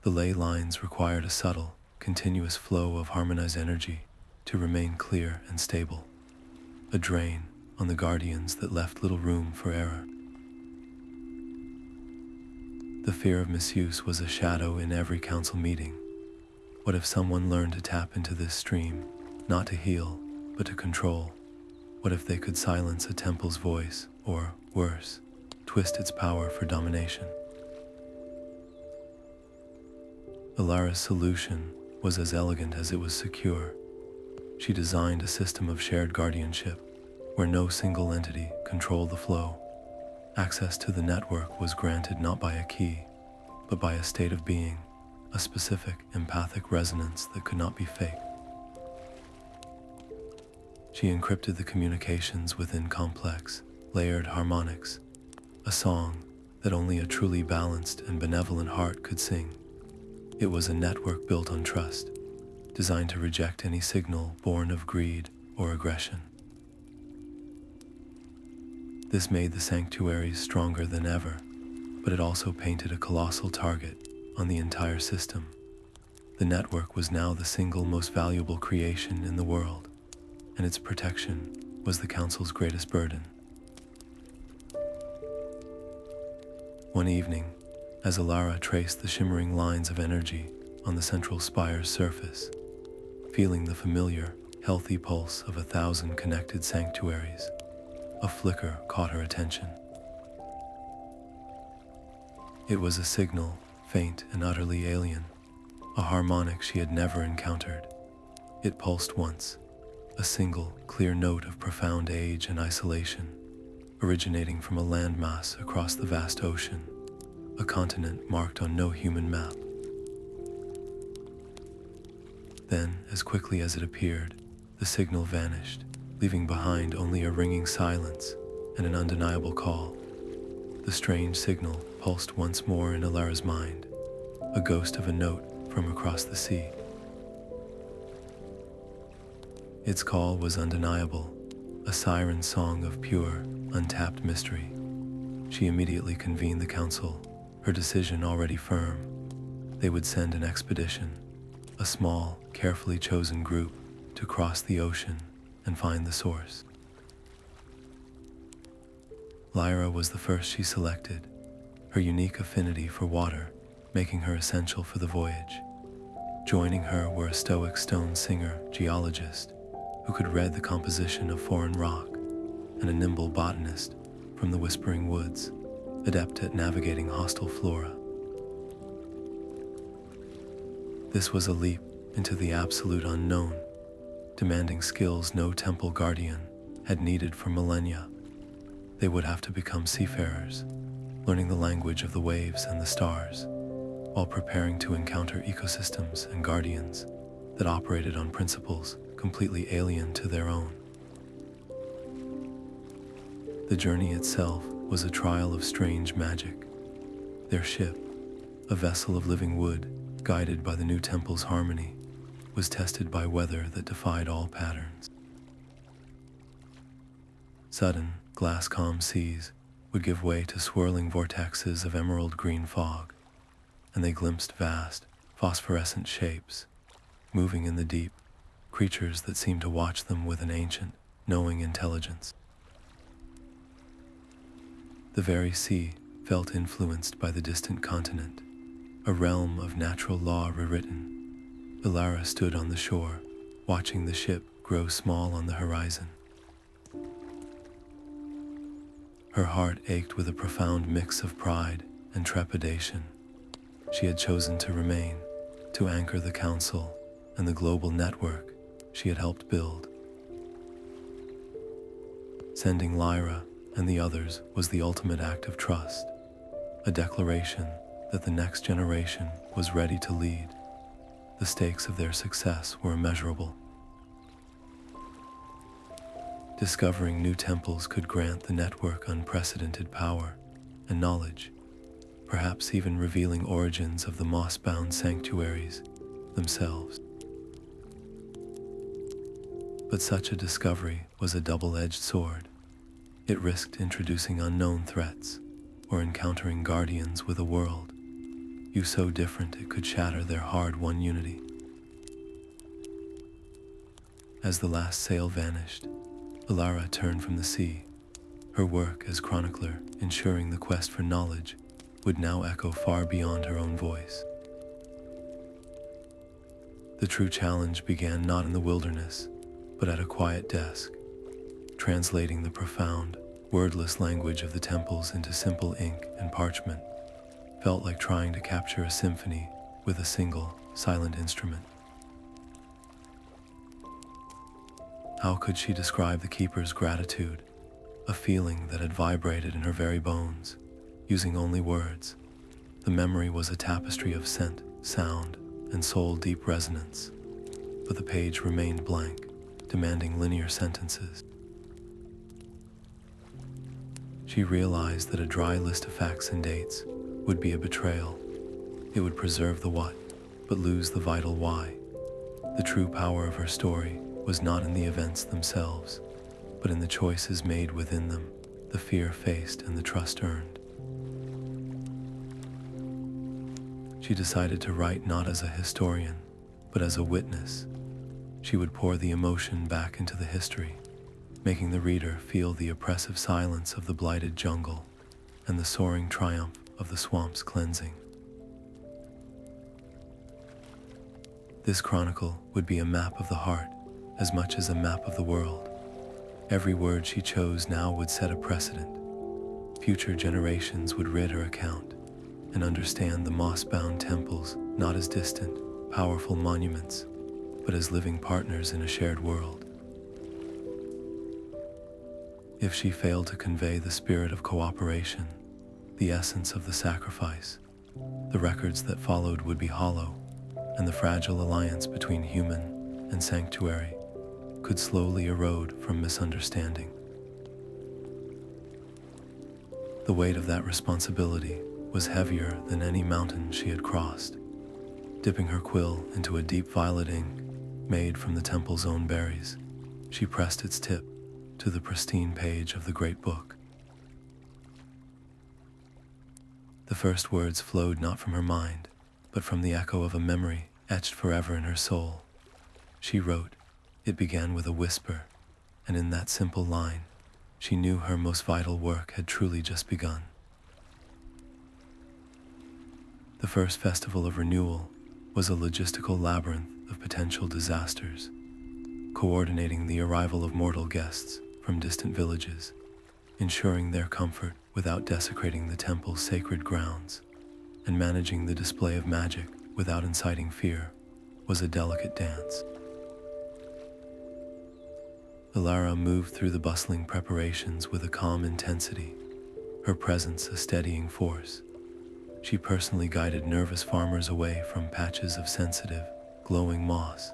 The ley lines required a subtle, continuous flow of harmonized energy to remain clear and stable, a drain on the guardians that left little room for error. The fear of misuse was a shadow in every council meeting. What if someone learned to tap into this stream, not to heal, but to control? What if they could silence a temple's voice, or, worse, twist its power for domination? Elara's solution was as elegant as it was secure. She designed a system of shared guardianship, where no single entity controlled the flow. Access to the network was granted not by a key, but by a state of being, a specific empathic resonance that could not be faked. She encrypted the communications within complex, layered harmonics, a song that only a truly balanced and benevolent heart could sing. It was a network built on trust, designed to reject any signal born of greed or aggression. This made the sanctuaries stronger than ever, but it also painted a colossal target on the entire system. The network was now the single most valuable creation in the world, and its protection was the Council's greatest burden. One evening, as Elara traced the shimmering lines of energy on the central spire's surface, feeling the familiar, healthy pulse of 1,000 connected sanctuaries, a flicker caught her attention. It was a signal, faint and utterly alien, a harmonic she had never encountered. It pulsed once, a single, clear note of profound age and isolation, originating from a landmass across the vast ocean, a continent marked on no human map. Then, as quickly as it appeared, the signal vanished, leaving behind only a ringing silence and an undeniable call. The strange signal pulsed once more in Elara's mind, a ghost of a note from across the sea. Its call was undeniable, a siren song of pure, untapped mystery. She immediately convened the council, her decision already firm. They would send an expedition, a small, carefully chosen group, to cross the ocean and find the source. Lyra was the first she selected, her unique affinity for water making her essential for the voyage. Joining her were a stoic stone singer, geologist, who could read the composition of foreign rock, and a nimble botanist from the Whispering Woods, adept at navigating hostile flora. This was a leap into the absolute unknown, demanding skills no temple guardian had needed for millennia. They would have to become seafarers, learning the language of the waves and the stars, while preparing to encounter ecosystems and guardians that operated on principles completely alien to their own. The journey itself was a trial of strange magic. Their ship, a vessel of living wood guided by the new temple's harmony, was tested by weather that defied all patterns. Sudden, glass-calm seas would give way to swirling vortexes of emerald green fog, and they glimpsed vast, phosphorescent shapes, moving in the deep, creatures that seemed to watch them with an ancient, knowing intelligence. The very sea felt influenced by the distant continent, a realm of natural law rewritten. Elara stood on the shore, watching the ship grow small on the horizon. Her heart ached with a profound mix of pride and trepidation. She had chosen to remain, to anchor the council and the global network she had helped build. Sending Lyra and the others was the ultimate act of trust, a declaration that the next generation was ready to lead. The stakes of their success were immeasurable. Discovering new temples could grant the network unprecedented power and knowledge, perhaps even revealing origins of the MossBound sanctuaries themselves. But such a discovery was a double-edged sword. It risked introducing unknown threats, or encountering guardians with a world, you so different it could shatter their hard-won unity. As the last sail vanished, Elara turned from the sea, her work as chronicler ensuring the quest for knowledge would now echo far beyond her own voice. The true challenge began not in the wilderness, but at a quiet desk, translating the profound, wordless language of the temples into simple ink and parchment felt like trying to capture a symphony with a single, silent instrument. How could she describe the keeper's gratitude, a feeling that had vibrated in her very bones, using only words? The memory was a tapestry of scent, sound, and soul-deep resonance, but the page remained blank, demanding linear sentences. She realized that a dry list of facts and dates would be a betrayal. It would preserve the what, but lose the vital why. The true power of her story was not in the events themselves, but in the choices made within them, the fear faced and the trust earned. She decided to write not as a historian, but as a witness. She would pour the emotion back into the history, making the reader feel the oppressive silence of the blighted jungle and the soaring triumph of the swamp's cleansing. This chronicle would be a map of the heart as much as a map of the world. Every word she chose now would set a precedent. Future generations would read her account and understand the MossBound Temples not as distant, powerful monuments, but as living partners in a shared world. If she failed to convey the spirit of cooperation, the essence of the sacrifice, the records that followed would be hollow, and the fragile alliance between human and sanctuary could slowly erode from misunderstanding. The weight of that responsibility was heavier than any mountain she had crossed. Dipping her quill into a deep violet ink made from the temple's own berries, she pressed its tip to the pristine page of the great book. The first words flowed not from her mind, but from the echo of a memory etched forever in her soul. She wrote. It began with a whisper, and in that simple line, she knew her most vital work had truly just begun. The first festival of renewal was a logistical labyrinth of potential disasters, coordinating the arrival of mortal guests from distant villages, ensuring their comfort without desecrating the temple's sacred grounds, and managing the display of magic without inciting fear was a delicate dance. Elara moved through the bustling preparations with a calm intensity, her presence a steadying force. She personally guided nervous farmers away from patches of sensitive, glowing moss,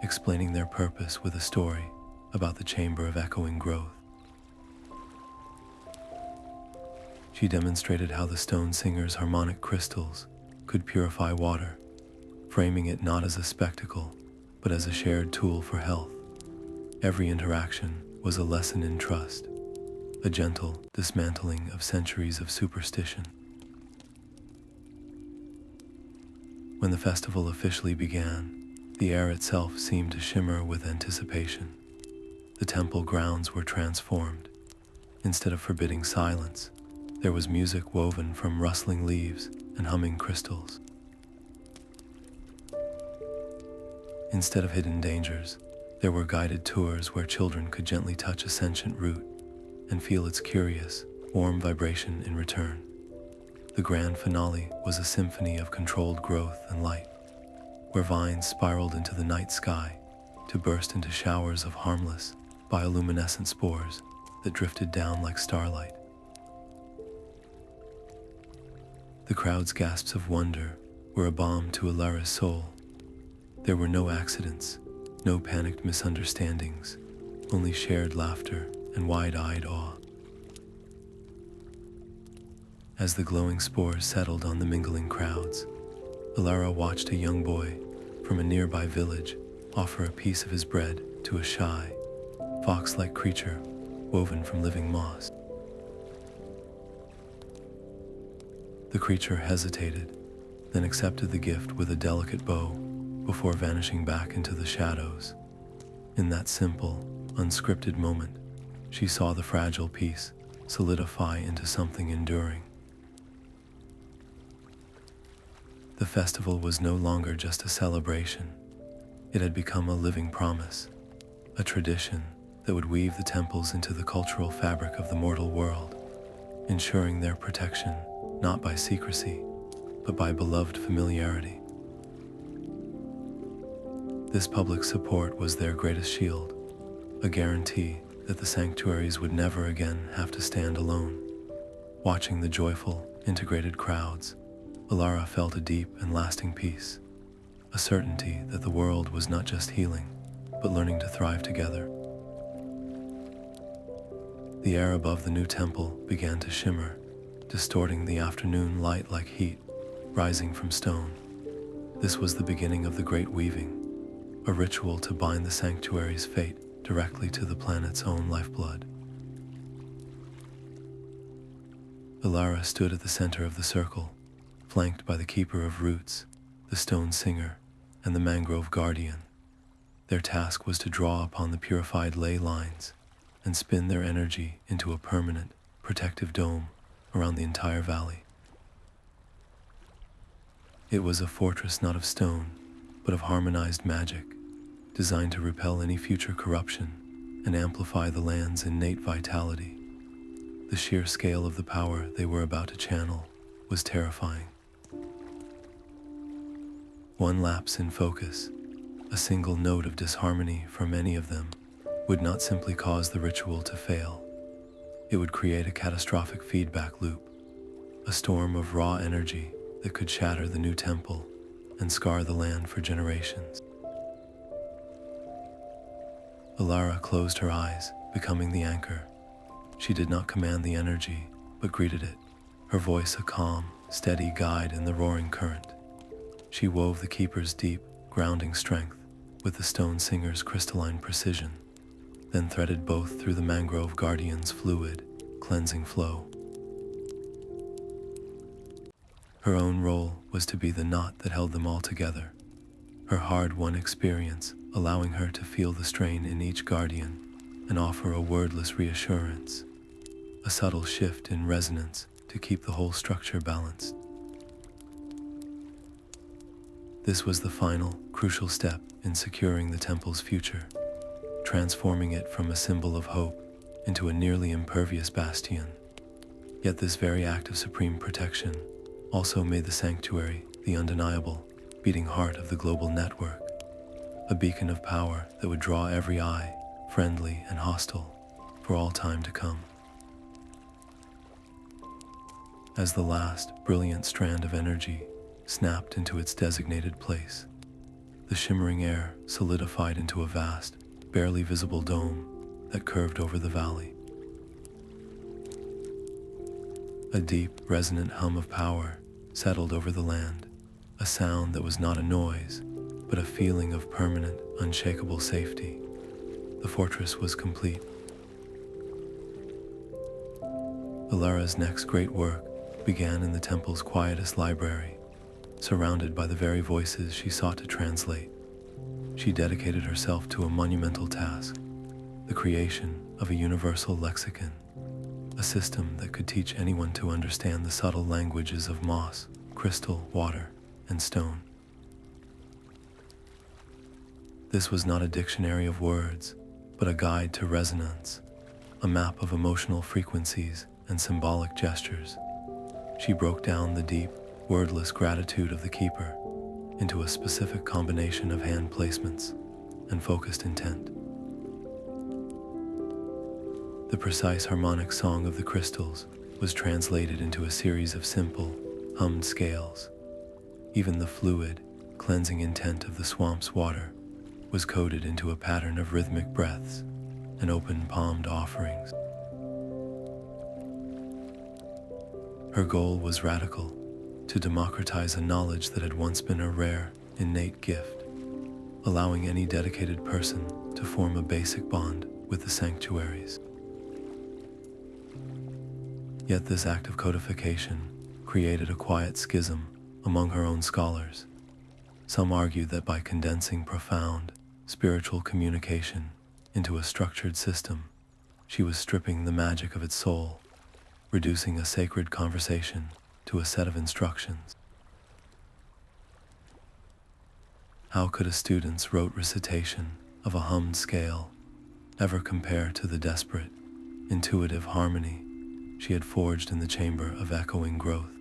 explaining their purpose with a story about the chamber of echoing growth. She demonstrated how the stone singer's harmonic crystals could purify water, framing it not as a spectacle, but as a shared tool for health. Every interaction was a lesson in trust, a gentle dismantling of centuries of superstition. When the festival officially began, the air itself seemed to shimmer with anticipation. The temple grounds were transformed. Instead of forbidding silence, there was music woven from rustling leaves and humming crystals. Instead of hidden dangers, there were guided tours where children could gently touch a sentient root and feel its curious, warm vibration in return. The grand finale was a symphony of controlled growth and light, where vines spiraled into the night sky to burst into showers of harmless, bioluminescent spores that drifted down like starlight. The crowd's gasps of wonder were a balm to Elara's soul. There were no accidents, no panicked misunderstandings, only shared laughter and wide-eyed awe. As the glowing spores settled on the mingling crowds, Elara watched a young boy from a nearby village offer a piece of his bread to a shy, fox-like creature woven from living moss. The creature hesitated, then accepted the gift with a delicate bow before vanishing back into the shadows. In that simple, unscripted moment, she saw the fragile piece solidify into something enduring. The festival was no longer just a celebration. It had become a living promise, a tradition that would weave the temples into the cultural fabric of the mortal world, ensuring their protection not by secrecy, but by beloved familiarity. This public support was their greatest shield, a guarantee that the sanctuaries would never again have to stand alone. Watching the joyful, integrated crowds, Elara felt a deep and lasting peace, a certainty that the world was not just healing, but learning to thrive together. The air above the new temple began to shimmer, distorting the afternoon light like heat rising from stone. This was the beginning of the Great Weaving, a ritual to bind the sanctuary's fate directly to the planet's own lifeblood. Elara stood at the center of the circle, flanked by the Keeper of Roots, the Stone Singer, and the Mangrove Guardian. Their task was to draw upon the purified ley lines and spin their energy into a permanent, protective dome around the entire valley. It was a fortress not of stone, but of harmonized magic, designed to repel any future corruption and amplify the land's innate vitality. The sheer scale of the power they were about to channel was terrifying. One lapse in focus, a single note of disharmony from any of them, would not simply cause the ritual to fail. It would create a catastrophic feedback loop, a storm of raw energy that could shatter the new temple and scar the land for generations. Elara closed her eyes, becoming the anchor. She did not command the energy, but greeted it, her voice a calm, steady guide in the roaring current. She wove the Keeper's deep, grounding strength with the Stone Singer's crystalline precision, then threaded both through the Mangrove Guardian's fluid, cleansing flow. Her own role was to be the knot that held them all together, her hard-won experience allowing her to feel the strain in each guardian and offer a wordless reassurance, a subtle shift in resonance to keep the whole structure balanced. This was the final, crucial step in securing the temple's future, transforming it from a symbol of hope into a nearly impervious bastion. Yet this very act of supreme protection also made the sanctuary the undeniable, beating heart of the global network, a beacon of power that would draw every eye, friendly and hostile, for all time to come. As the last, brilliant strand of energy snapped into its designated place, the shimmering air solidified into a vast, barely visible dome that curved over the valley. A deep, resonant hum of power settled over the land, a sound that was not a noise, but a feeling of permanent, unshakable safety. The fortress was complete. Elara's next great work began in the temple's quietest library, surrounded by the very voices she sought to translate. She dedicated herself to a monumental task, the creation of a universal lexicon, a system that could teach anyone to understand the subtle languages of moss, crystal, water, and stone. This was not a dictionary of words, but a guide to resonance, a map of emotional frequencies and symbolic gestures. She broke down the deep, wordless gratitude of the Keeper into a specific combination of hand placements and focused intent. The precise harmonic song of the crystals was translated into a series of simple, hummed scales. Even the fluid, cleansing intent of the swamp's water was coded into a pattern of rhythmic breaths and open-palmed offerings. Her goal was radical, to democratize a knowledge that had once been a rare, innate gift, allowing any dedicated person to form a basic bond with the sanctuaries. Yet this act of codification created a quiet schism among her own scholars. Some argued that by condensing profound, spiritual communication into a structured system, she was stripping the magic of its soul, reducing a sacred conversation to a set of instructions. How could a student's rote recitation of a hummed scale ever compare to the desperate, intuitive harmony she had forged in the chamber of echoing growth?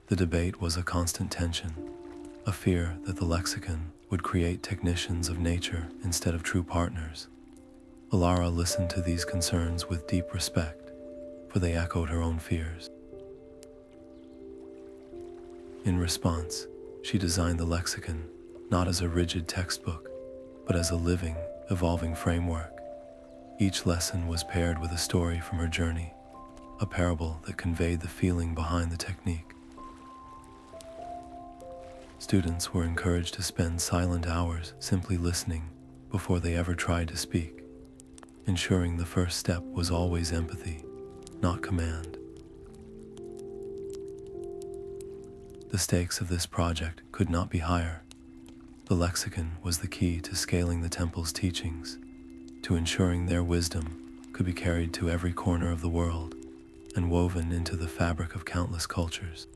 The debate was a constant tension, a fear that the lexicon would create technicians of nature instead of true partners. Elara listened to these concerns with deep respect, for they echoed her own fears. In response, she designed the lexicon not as a rigid textbook, but as a living, evolving framework. Each lesson was paired with a story from her journey, a parable that conveyed the feeling behind the technique. Students were encouraged to spend silent hours simply listening before they ever tried to speak, ensuring the first step was always empathy, not command. The stakes of this project could not be higher. The lexicon was the key to scaling the temple's teachings, to ensuring their wisdom could be carried to every corner of the world and woven into the fabric of countless cultures.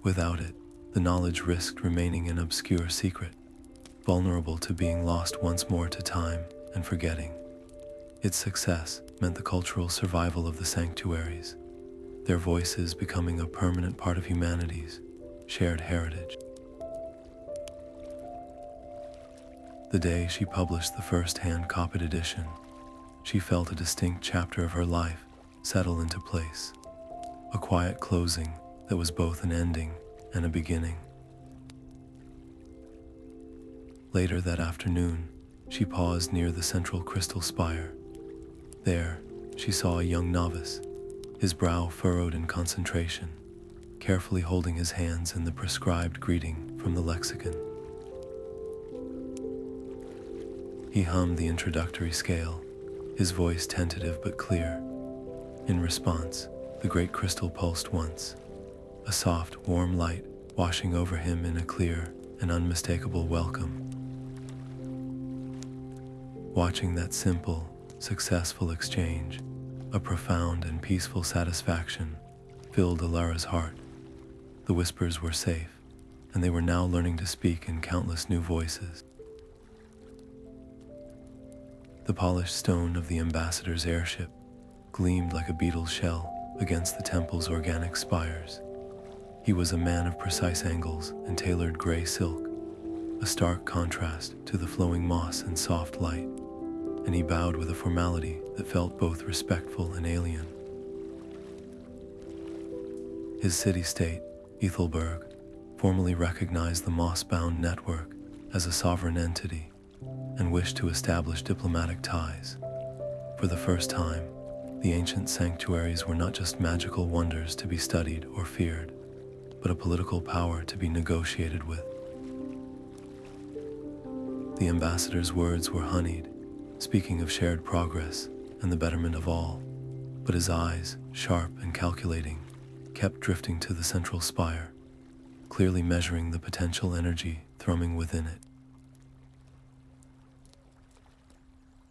Without it, the knowledge risked remaining an obscure secret, vulnerable to being lost once more to time and forgetting. Its success meant the cultural survival of the sanctuaries, their voices becoming a permanent part of humanity's shared heritage. The day she published the first hand-copied edition, she felt a distinct chapter of her life settle into place, a quiet closing that was both an ending and a beginning. Later that afternoon, she paused near the central crystal spire. There, she saw a young novice, his brow furrowed in concentration, carefully holding his hands in the prescribed greeting from the lexicon. He hummed the introductory scale, his voice tentative but clear. In response, the great crystal pulsed once, a soft, warm light washing over him in a clear and unmistakable welcome. Watching that simple, successful exchange, a profound and peaceful satisfaction filled Elara's heart. The whispers were safe, and they were now learning to speak in countless new voices. The polished stone of the ambassador's airship gleamed like a beetle's shell against the temple's organic spires. He was a man of precise angles and tailored gray silk, a stark contrast to the flowing moss and soft light, and he bowed with a formality that felt both respectful and alien. His city-state, Ethelberg, formally recognized the MossBound network as a sovereign entity and wished to establish diplomatic ties. For the first time, the ancient sanctuaries were not just magical wonders to be studied or feared, but a political power to be negotiated with. The ambassador's words were honeyed, speaking of shared progress and the betterment of all, but his eyes, sharp and calculating, kept drifting to the central spire, clearly measuring the potential energy thrumming within it.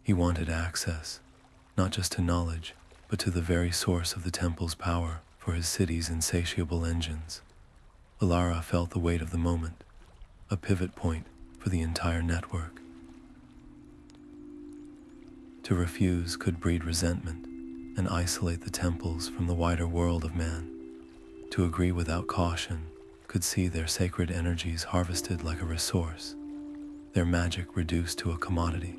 He wanted access, not just to knowledge, but to the very source of the temple's power for his city's insatiable engines. Elara felt the weight of the moment, a pivot point for the entire network. To refuse could breed resentment and isolate the temples from the wider world of man. To agree without caution could see their sacred energies harvested like a resource, their magic reduced to a commodity.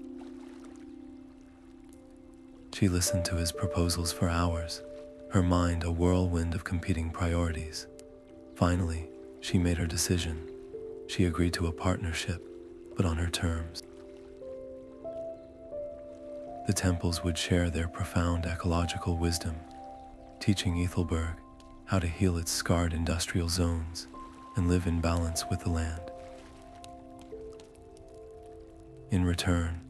She listened to his proposals for hours, her mind a whirlwind of competing priorities. Finally, she made her decision. She agreed to a partnership, but on her terms. The temples would share their profound ecological wisdom, teaching Ethelberg how to heal its scarred industrial zones and live in balance with the land. In return,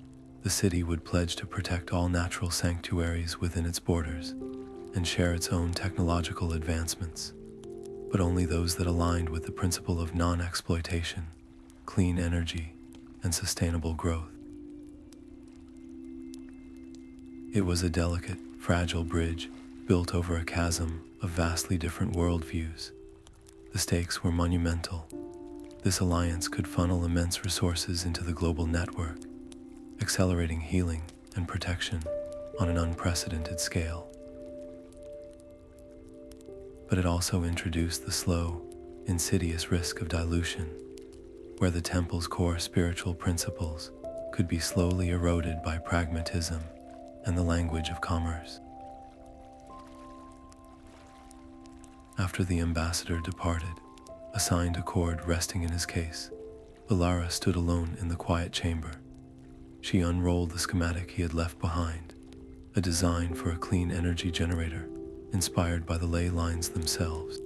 The city would pledge to protect all natural sanctuaries within its borders and share its own technological advancements, but only those that aligned with the principle of non-exploitation, clean energy, and sustainable growth. It was a delicate, fragile bridge built over a chasm of vastly different worldviews. The stakes were monumental. This alliance could funnel immense resources into the global network, accelerating healing and protection on an unprecedented scale. But it also introduced the slow, insidious risk of dilution, where the temple's core spiritual principles could be slowly eroded by pragmatism and the language of commerce. After the ambassador departed, a signed accord resting in his case, Elara stood alone in the quiet chamber. She unrolled the schematic he had left behind, a design for a clean energy generator inspired by the ley lines themselves.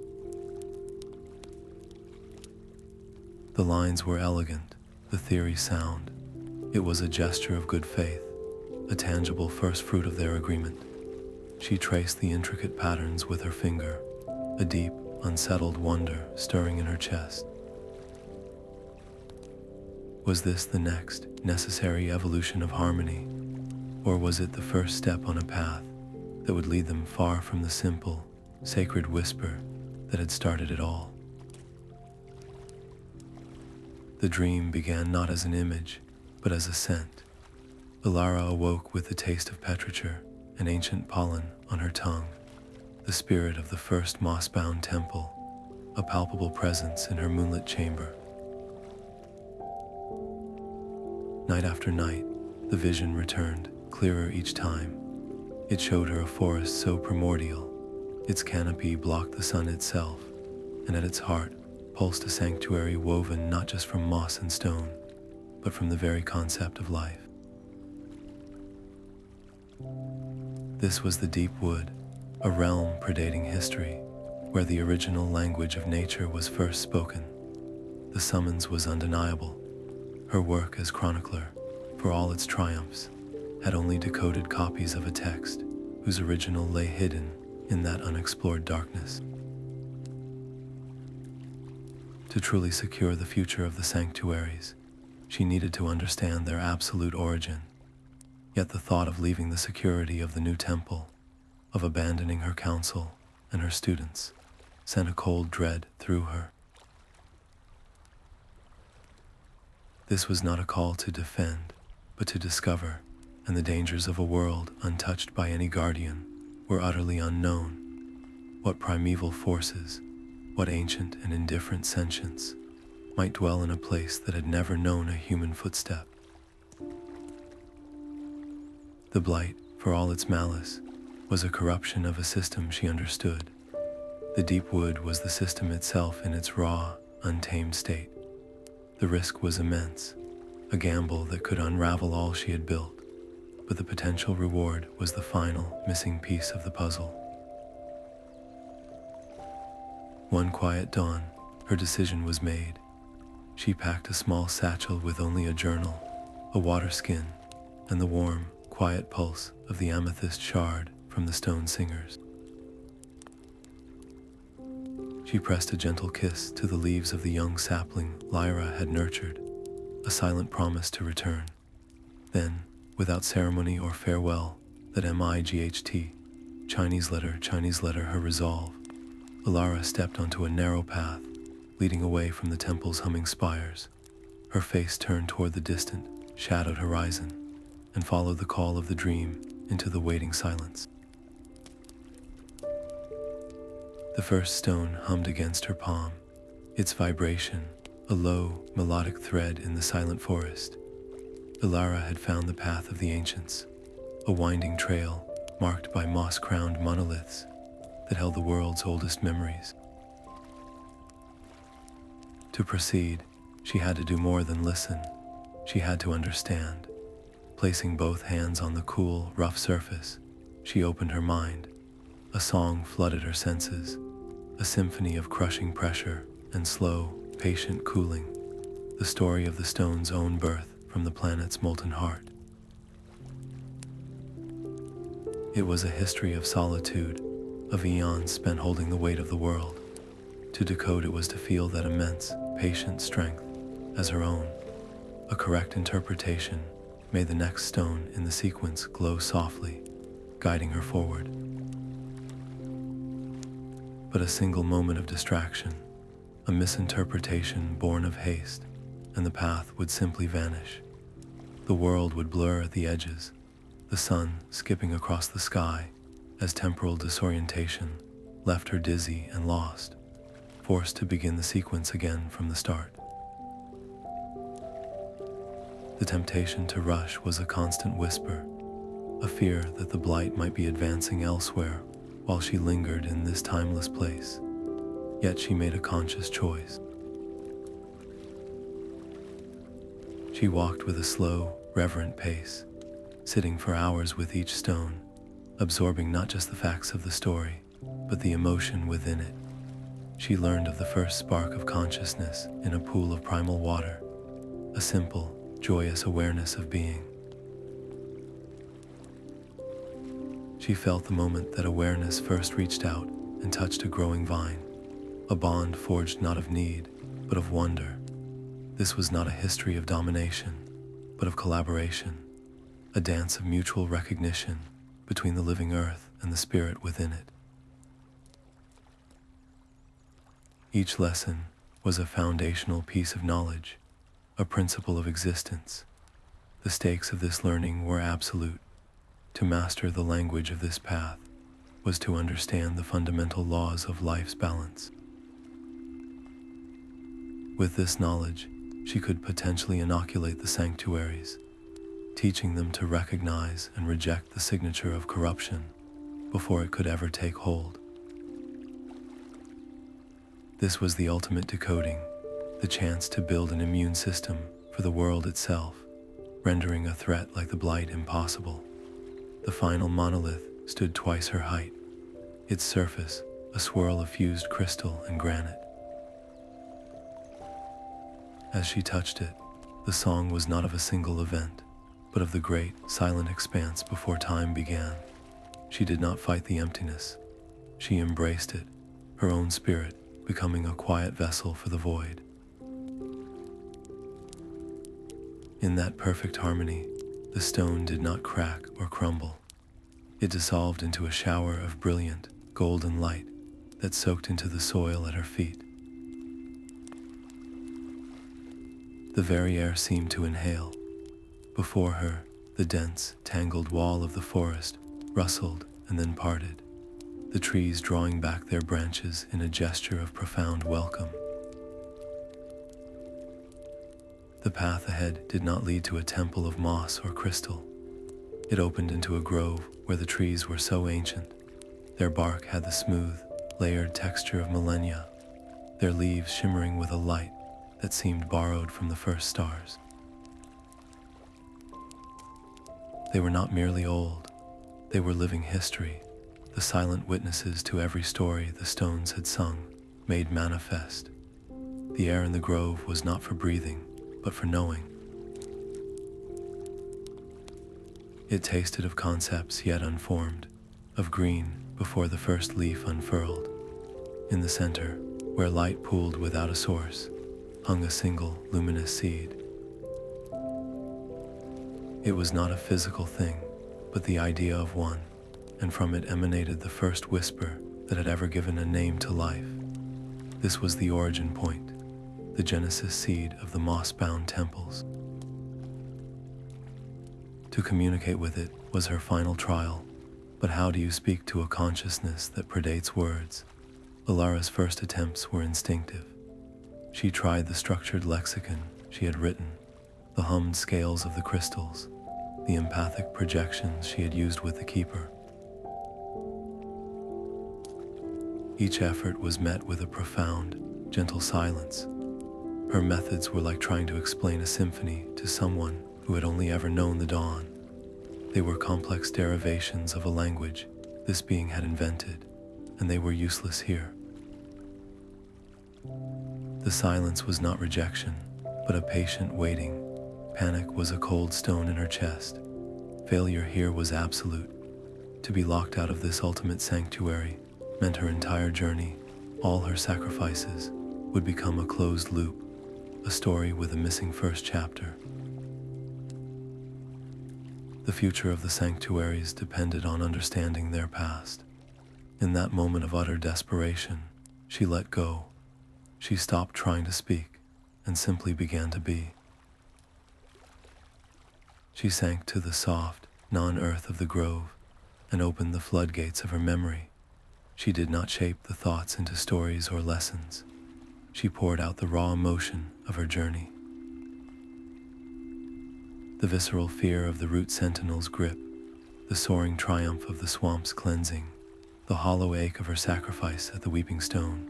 The lines were elegant, the theory sound. It was a gesture of good faith, a tangible first fruit of their agreement. She traced the intricate patterns with her finger, a deep, unsettled wonder stirring in her chest. Was this the next necessary evolution of harmony, or was it the first step on a path that would lead them far from the simple, sacred whisper that had started it all? The dream began not as an image, but as a scent. Elara awoke with the taste of petrichor and ancient pollen on her tongue, the spirit of the first MossBound Temple, a palpable presence in her moonlit chamber. Night after night, the vision returned, clearer each time. It showed her a forest so primordial, its canopy blocked the sun itself, and at its heart pulsed a sanctuary woven not just from moss and stone, but from the very concept of life. This was the deep wood, a realm predating history, where the original language of nature was first spoken. The summons was undeniable. Her work as chronicler, for all its triumphs, had only decoded copies of a text whose original lay hidden in that unexplored darkness. To truly secure the future of the sanctuaries, she needed to understand their absolute origin. Yet the thought of leaving the security of the new temple, of abandoning her council and her students, sent a cold dread through her. This was not a call to defend, but to discover, and the dangers of a world untouched by any guardian were utterly unknown. What primeval forces, what ancient and indifferent sentience might dwell in a place that had never known a human footstep. The Blight, for all its malice, was a corruption of a system she understood. The deep wood was the system itself in its raw, untamed state. The risk was immense, a gamble that could unravel all she had built, but the potential reward was the final, missing piece of the puzzle. One quiet dawn, her decision was made. She packed a small satchel with only a journal, a water skin, and the warm, quiet pulse of the amethyst shard from the stone singers. She pressed a gentle kiss to the leaves of the young sapling Lyra had nurtured, a silent promise to return. Then, without ceremony or farewell, that MIGHT, Chinese letter her resolve, Elara stepped onto a narrow path, leading away from the temple's humming spires. Her face turned toward the distant, shadowed horizon, and followed the call of the dream into the waiting silence. The first stone hummed against her palm, its vibration a low, melodic thread in the silent forest. Elara had found the path of the ancients, a winding trail marked by moss-crowned monoliths that held the world's oldest memories. To proceed, she had to do more than listen. She had to understand. Placing both hands on the cool, rough surface, she opened her mind. A song flooded her senses, a symphony of crushing pressure and slow, patient cooling, the story of the stone's own birth from the planet's molten heart. It was a history of solitude, of eons spent holding the weight of the world. To decode it was to feel that immense, patient strength as her own. A correct interpretation made the next stone in the sequence glow softly, guiding her forward. But a single moment of distraction, a misinterpretation born of haste, and the path would simply vanish. The world would blur at the edges, the sun skipping across the sky as temporal disorientation left her dizzy and lost, forced to begin the sequence again from the start. The temptation to rush was a constant whisper, a fear that the Blight might be advancing elsewhere while she lingered in this timeless place. Yet she made a conscious choice. She walked with a slow, reverent pace, sitting for hours with each stone, absorbing not just the facts of the story, but the emotion within it. She learned of the first spark of consciousness in a pool of primal water, a simple, joyous awareness of being. She felt the moment that awareness first reached out and touched a growing vine, a bond forged not of need, but of wonder. This was not a history of domination, but of collaboration, a dance of mutual recognition between the living earth and the spirit within it. Each lesson was a foundational piece of knowledge, a principle of existence. The stakes of this learning were absolute. To master the language of this path was to understand the fundamental laws of life's balance. With this knowledge, she could potentially inoculate the sanctuaries, teaching them to recognize and reject the signature of corruption before it could ever take hold. This was the ultimate decoding, the chance to build an immune system for the world itself, rendering a threat like the Blight impossible. The final monolith stood twice her height, its surface a swirl of fused crystal and granite. As she touched it, the song was not of a single event, but of the great, silent expanse before time began. She did not fight the emptiness. She embraced it, her own spirit becoming a quiet vessel for the void. In that perfect harmony, the stone did not crack or crumble. It dissolved into a shower of brilliant, golden light that soaked into the soil at her feet. The very air seemed to inhale. Before her, the dense, tangled wall of the forest rustled and then parted, the trees drawing back their branches in a gesture of profound welcome. The path ahead did not lead to a temple of moss or crystal. It opened into a grove where the trees were so ancient. Their bark had the smooth, layered texture of millennia, their leaves shimmering with a light that seemed borrowed from the first stars. They were not merely old, they were living history, the silent witnesses to every story the stones had sung, made manifest. The air in the grove was not for breathing, but for knowing. It tasted of concepts yet unformed, of green before the first leaf unfurled. In the center, where light pooled without a source, hung a single luminous seed. It was not a physical thing, but the idea of one, and from it emanated the first whisper that had ever given a name to life. This was the origin point, the genesis seed of the MossBound Temples. To communicate with it was her final trial, but how do you speak to a consciousness that predates words? Elara's first attempts were instinctive. She tried the structured lexicon she had written, the hummed scales of the crystals, the empathic projections she had used with the keeper. Each effort was met with a profound, gentle silence. Her methods were like trying to explain a symphony to someone who had only ever known the dawn. They were complex derivations of a language this being had invented, and they were useless here. The silence was not rejection, but a patient waiting. Panic was a cold stone in her chest. Failure here was absolute. To be locked out of this ultimate sanctuary meant her entire journey, all her sacrifices, would become a closed loop, a story with a missing first chapter. The future of the sanctuaries depended on understanding their past. In that moment of utter desperation, she let go. She stopped trying to speak and simply began to be. She sank to the soft, non-earth of the grove and opened the floodgates of her memory. She did not shape the thoughts into stories or lessons. She poured out the raw emotion of her journey. The visceral fear of the root sentinel's grip, the soaring triumph of the swamp's cleansing, the hollow ache of her sacrifice at the weeping stone.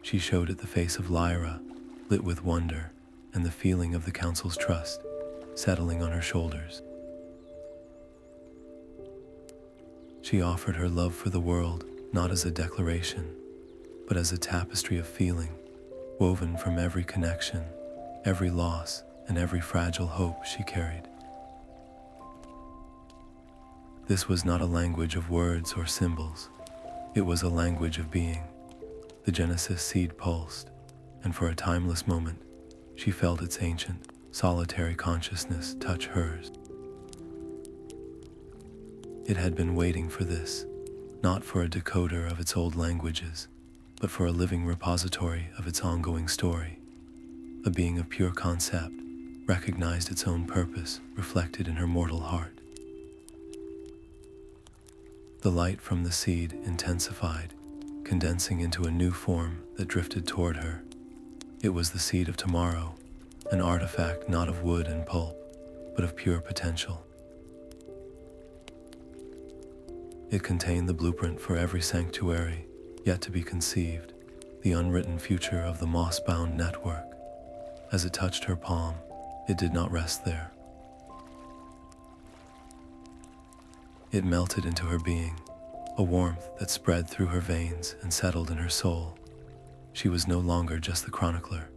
She showed it the face of Elara, lit with wonder, and the feeling of the council's trust settling on her shoulders. She offered her love for the world not as a declaration, but as a tapestry of feeling, woven from every connection, every loss, and every fragile hope she carried. This was not a language of words or symbols. It was a language of being. The Genesis seed pulsed, and for a timeless moment, she felt its ancient, solitary consciousness touch hers. It had been waiting for this, not for a decoder of its old languages, but for a living repository of its ongoing story. A being of pure concept, recognized its own purpose reflected in her mortal heart. The light from the seed intensified, condensing into a new form that drifted toward her. It was the seed of tomorrow, an artifact not of wood and pulp, but of pure potential. It contained the blueprint for every sanctuary yet to be conceived, the unwritten future of the MossBound network. As it touched her palm, it did not rest there. It melted into her being, a warmth that spread through her veins and settled in her soul. She was no longer just the chronicler.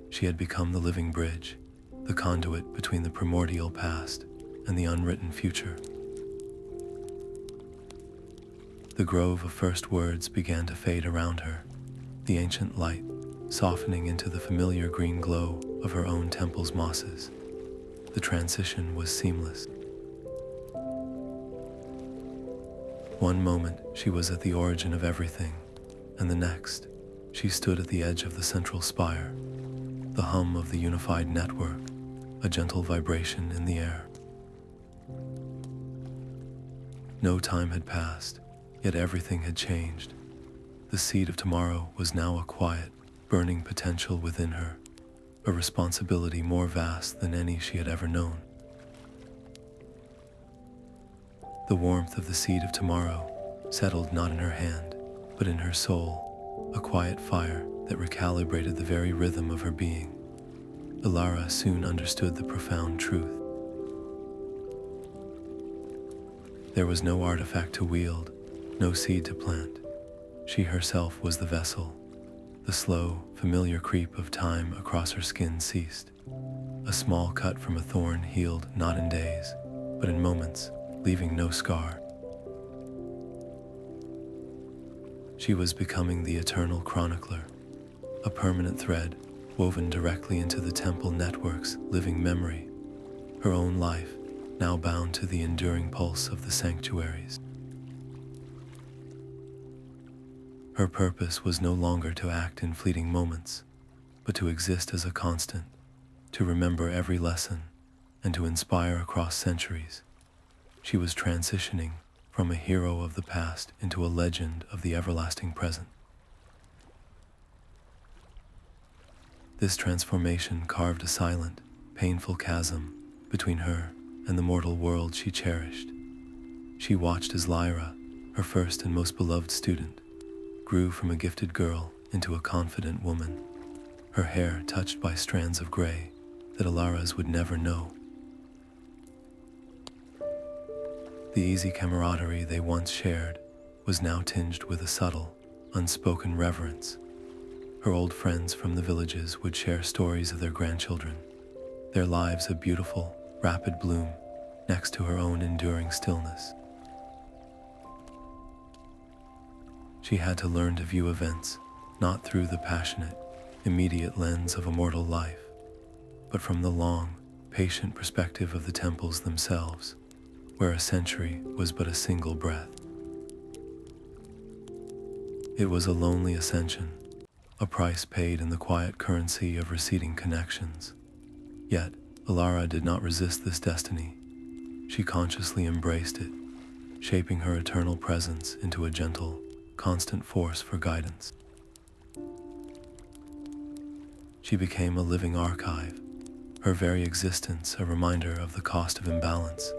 She had become the living bridge, the conduit between the primordial past and the unwritten future. The grove of first words began to fade around her, the ancient light softening into the familiar green glow of her own temple's mosses. The transition was seamless. One moment she was at the origin of everything, and the next she stood at the edge of the central spire, the hum of the unified network, a gentle vibration in the air. No time had passed, yet everything had changed. The seed of tomorrow was now a quiet, burning potential within her, a responsibility more vast than any she had ever known. The warmth of the seed of tomorrow settled not in her hand, but in her soul, a quiet fire that recalibrated the very rhythm of her being. Elara soon understood the profound truth. There was no artifact to wield, no seed to plant. She herself was the vessel. The slow, familiar creep of time across her skin ceased. A small cut from a thorn healed not in days, but in moments, leaving no scar. She was becoming the Eternal Chronicler, a permanent thread woven directly into the temple network's living memory, her own life now bound to the enduring pulse of the sanctuaries. Her purpose was no longer to act in fleeting moments, but to exist as a constant, to remember every lesson, and to inspire across centuries. She was transitioning from a hero of the past into a legend of the everlasting present. This transformation carved a silent, painful chasm between her and the mortal world she cherished. She watched as Elara, her first and most beloved student, grew from a gifted girl into a confident woman, her hair touched by strands of gray that Elara's would never know. The easy camaraderie they once shared was now tinged with a subtle, unspoken reverence. Her old friends from the villages would share stories of their grandchildren, their lives a beautiful, rapid bloom next to her own enduring stillness. She had to learn to view events not through the passionate, immediate lens of a mortal life, but from the long, patient perspective of the temples themselves, where a century was but a single breath. It was a lonely ascension, a price paid in the quiet currency of receding connections. Yet, Elara did not resist this destiny. She consciously embraced it, shaping her eternal presence into a gentle, constant force for guidance. She became a living archive, her very existence a reminder of the cost of imbalance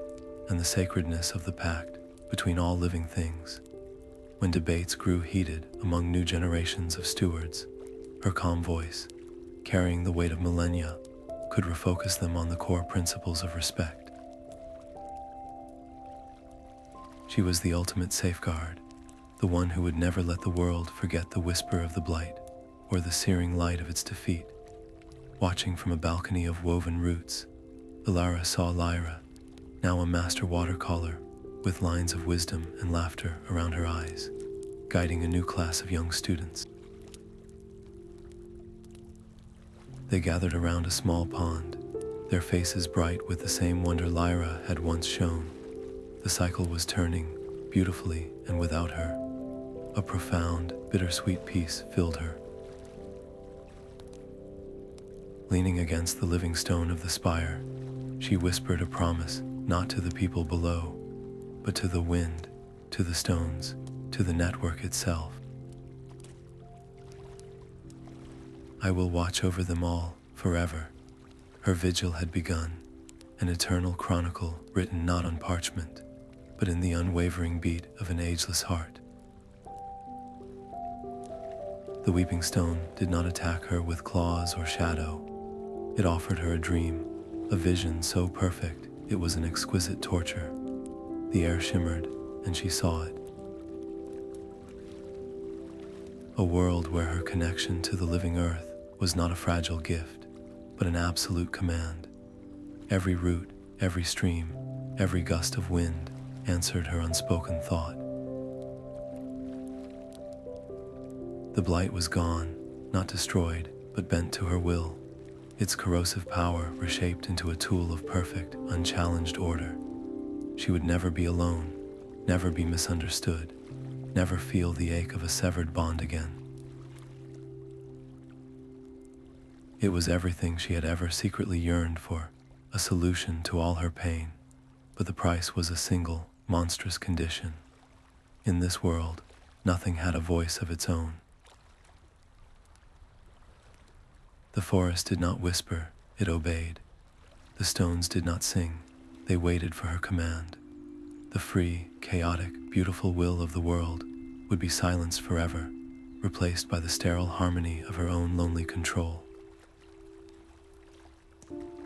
and the sacredness of the pact between all living things. When debates grew heated among new generations of stewards, her calm voice, carrying the weight of millennia, could refocus them on the core principles of respect. She was the ultimate safeguard, the one who would never let the world forget the whisper of the Blight or the searing light of its defeat. Watching from a balcony of woven roots, Elara saw Lyra, now a master watercolor, with lines of wisdom and laughter around her eyes, guiding a new class of young students. They gathered around a small pond, their faces bright with the same wonder Lyra had once shown. The cycle was turning, beautifully and without her. A profound, bittersweet peace filled her. Leaning against the living stone of the spire, she whispered a promise not to the people below, but to the wind, to the stones, to the network itself. I will watch over them all, forever. Her vigil had begun, an eternal chronicle written not on parchment, but in the unwavering beat of an ageless heart. The weeping stone did not attack her with claws or shadow. It offered her a dream, a vision so perfect it was an exquisite torture. The air shimmered, and she saw it. A world where her connection to the living earth was not a fragile gift, but an absolute command. Every root, every stream, every gust of wind answered her unspoken thought. The Blight was gone, not destroyed, but bent to her will, its corrosive power reshaped into a tool of perfect, unchallenged order. She would never be alone, never be misunderstood, never feel the ache of a severed bond again. It was everything she had ever secretly yearned for, a solution to all her pain, but the price was a single, monstrous condition. In this world, nothing had a voice of its own. The forest did not whisper, it obeyed. The stones did not sing, they waited for her command. The free, chaotic, beautiful will of the world would be silenced forever, replaced by the sterile harmony of her own lonely control.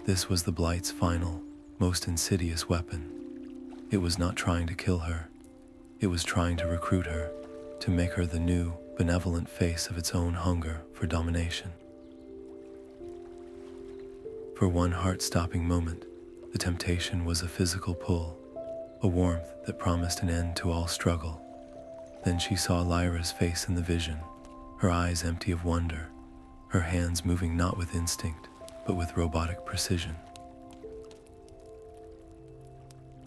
This was the Blight's final, most insidious weapon. It was not trying to kill her. It was trying to recruit her, to make her the new, benevolent face of its own hunger for domination. For one heart-stopping moment, the temptation was a physical pull, a warmth that promised an end to all struggle. Then she saw Lyra's face in the vision, her eyes empty of wonder, her hands moving not with instinct, but with robotic precision.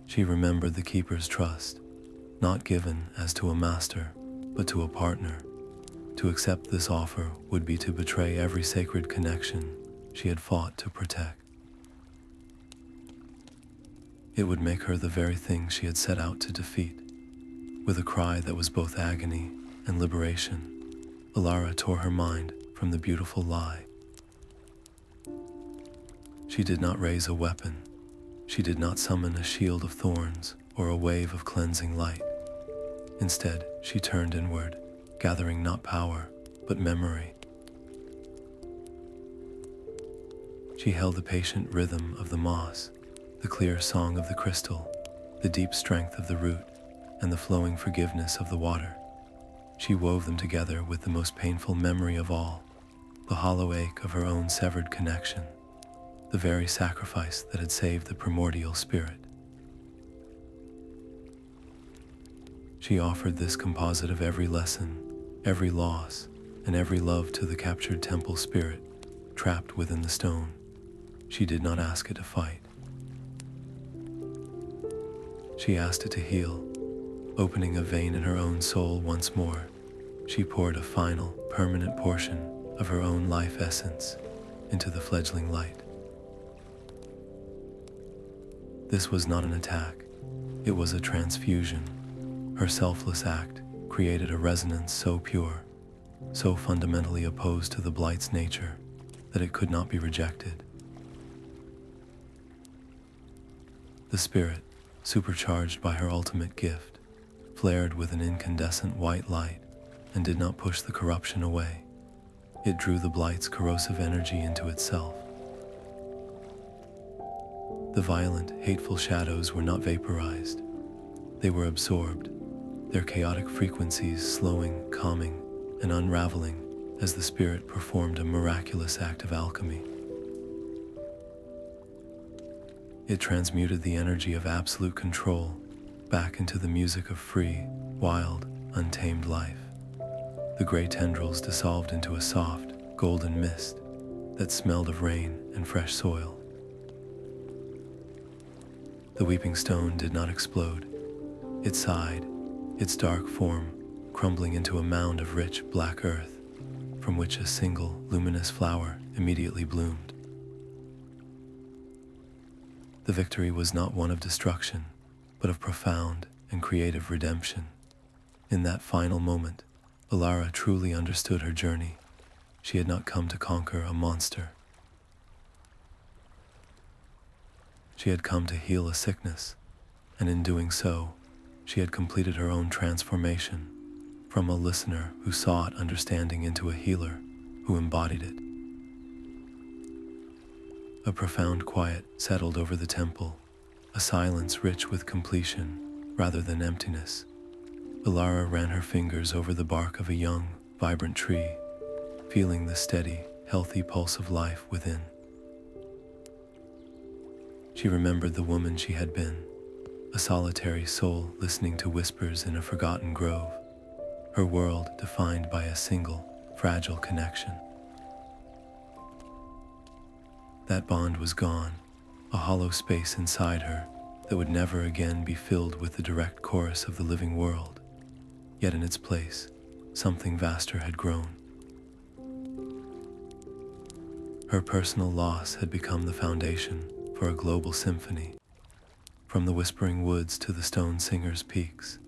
She remembered the Keeper's trust, not given as to a master, but to a partner. To accept this offer would be to betray every sacred connection she had fought to protect. It would make her the very thing she had set out to defeat. With a cry that was both agony and liberation, Elara tore her mind from the beautiful lie. She did not raise a weapon. She did not summon a shield of thorns or a wave of cleansing light. Instead, she turned inward, gathering not power, but memory. She held the patient rhythm of the moss, the clear song of the crystal, the deep strength of the root, and the flowing forgiveness of the water. She wove them together with the most painful memory of all, the hollow ache of her own severed connection, the very sacrifice that had saved the primordial spirit. She offered this composite of every lesson, every loss, and every love to the captured temple spirit trapped within the stone. She did not ask it to fight. She asked it to heal. Opening a vein in her own soul once more, she poured a final, permanent portion of her own life essence into the fledgling light. This was not an attack, it was a transfusion. Her selfless act created a resonance so pure, so fundamentally opposed to the Blight's nature, that it could not be rejected. The spirit, supercharged by her ultimate gift, flared with an incandescent white light and did not push the corruption away. It drew the Blight's corrosive energy into itself. The violent, hateful shadows were not vaporized. They were absorbed, their chaotic frequencies slowing, calming, and unraveling as the spirit performed a miraculous act of alchemy. It transmuted the energy of absolute control back into the music of free, wild, untamed life. The gray tendrils dissolved into a soft, golden mist that smelled of rain and fresh soil. The weeping stone did not explode. It sighed, its dark form crumbling into a mound of rich black earth, from which a single luminous flower immediately bloomed. The victory was not one of destruction, but of profound and creative redemption. In that final moment, Elara truly understood her journey. She had not come to conquer a monster. She had come to heal a sickness, and in doing so, she had completed her own transformation from a listener who sought understanding into a healer who embodied it. A profound quiet settled over the temple, a silence rich with completion rather than emptiness. Elara ran her fingers over the bark of a young, vibrant tree, feeling the steady, healthy pulse of life within. She remembered the woman she had been, a solitary soul listening to whispers in a forgotten grove, her world defined by a single, fragile connection. That bond was gone, a hollow space inside her that would never again be filled with the direct chorus of the living world. Yet in its place, something vaster had grown. Her personal loss had become the foundation for a global symphony. From the whispering woods to the stone singer's peaks,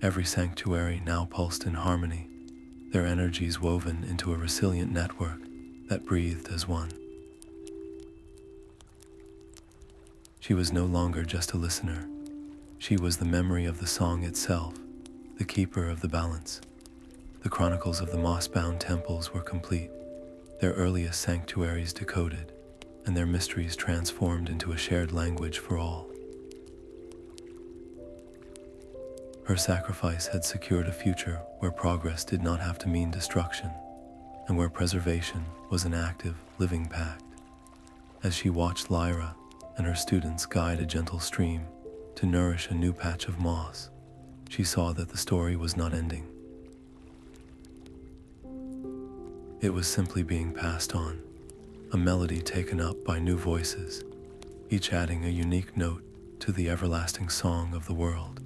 every sanctuary now pulsed in harmony, their energies woven into a resilient network that breathed as one. She was no longer just a listener. She was the memory of the song itself, the keeper of the balance. The chronicles of the MossBound Temples were complete, their earliest sanctuaries decoded, and their mysteries transformed into a shared language for all. Her sacrifice had secured a future where progress did not have to mean destruction, and where preservation was an active, living pact. As she watched Lyra and her students guide a gentle stream to nourish a new patch of moss, she saw that the story was not ending. It was simply being passed on, a melody taken up by new voices, each adding a unique note to the everlasting song of the world.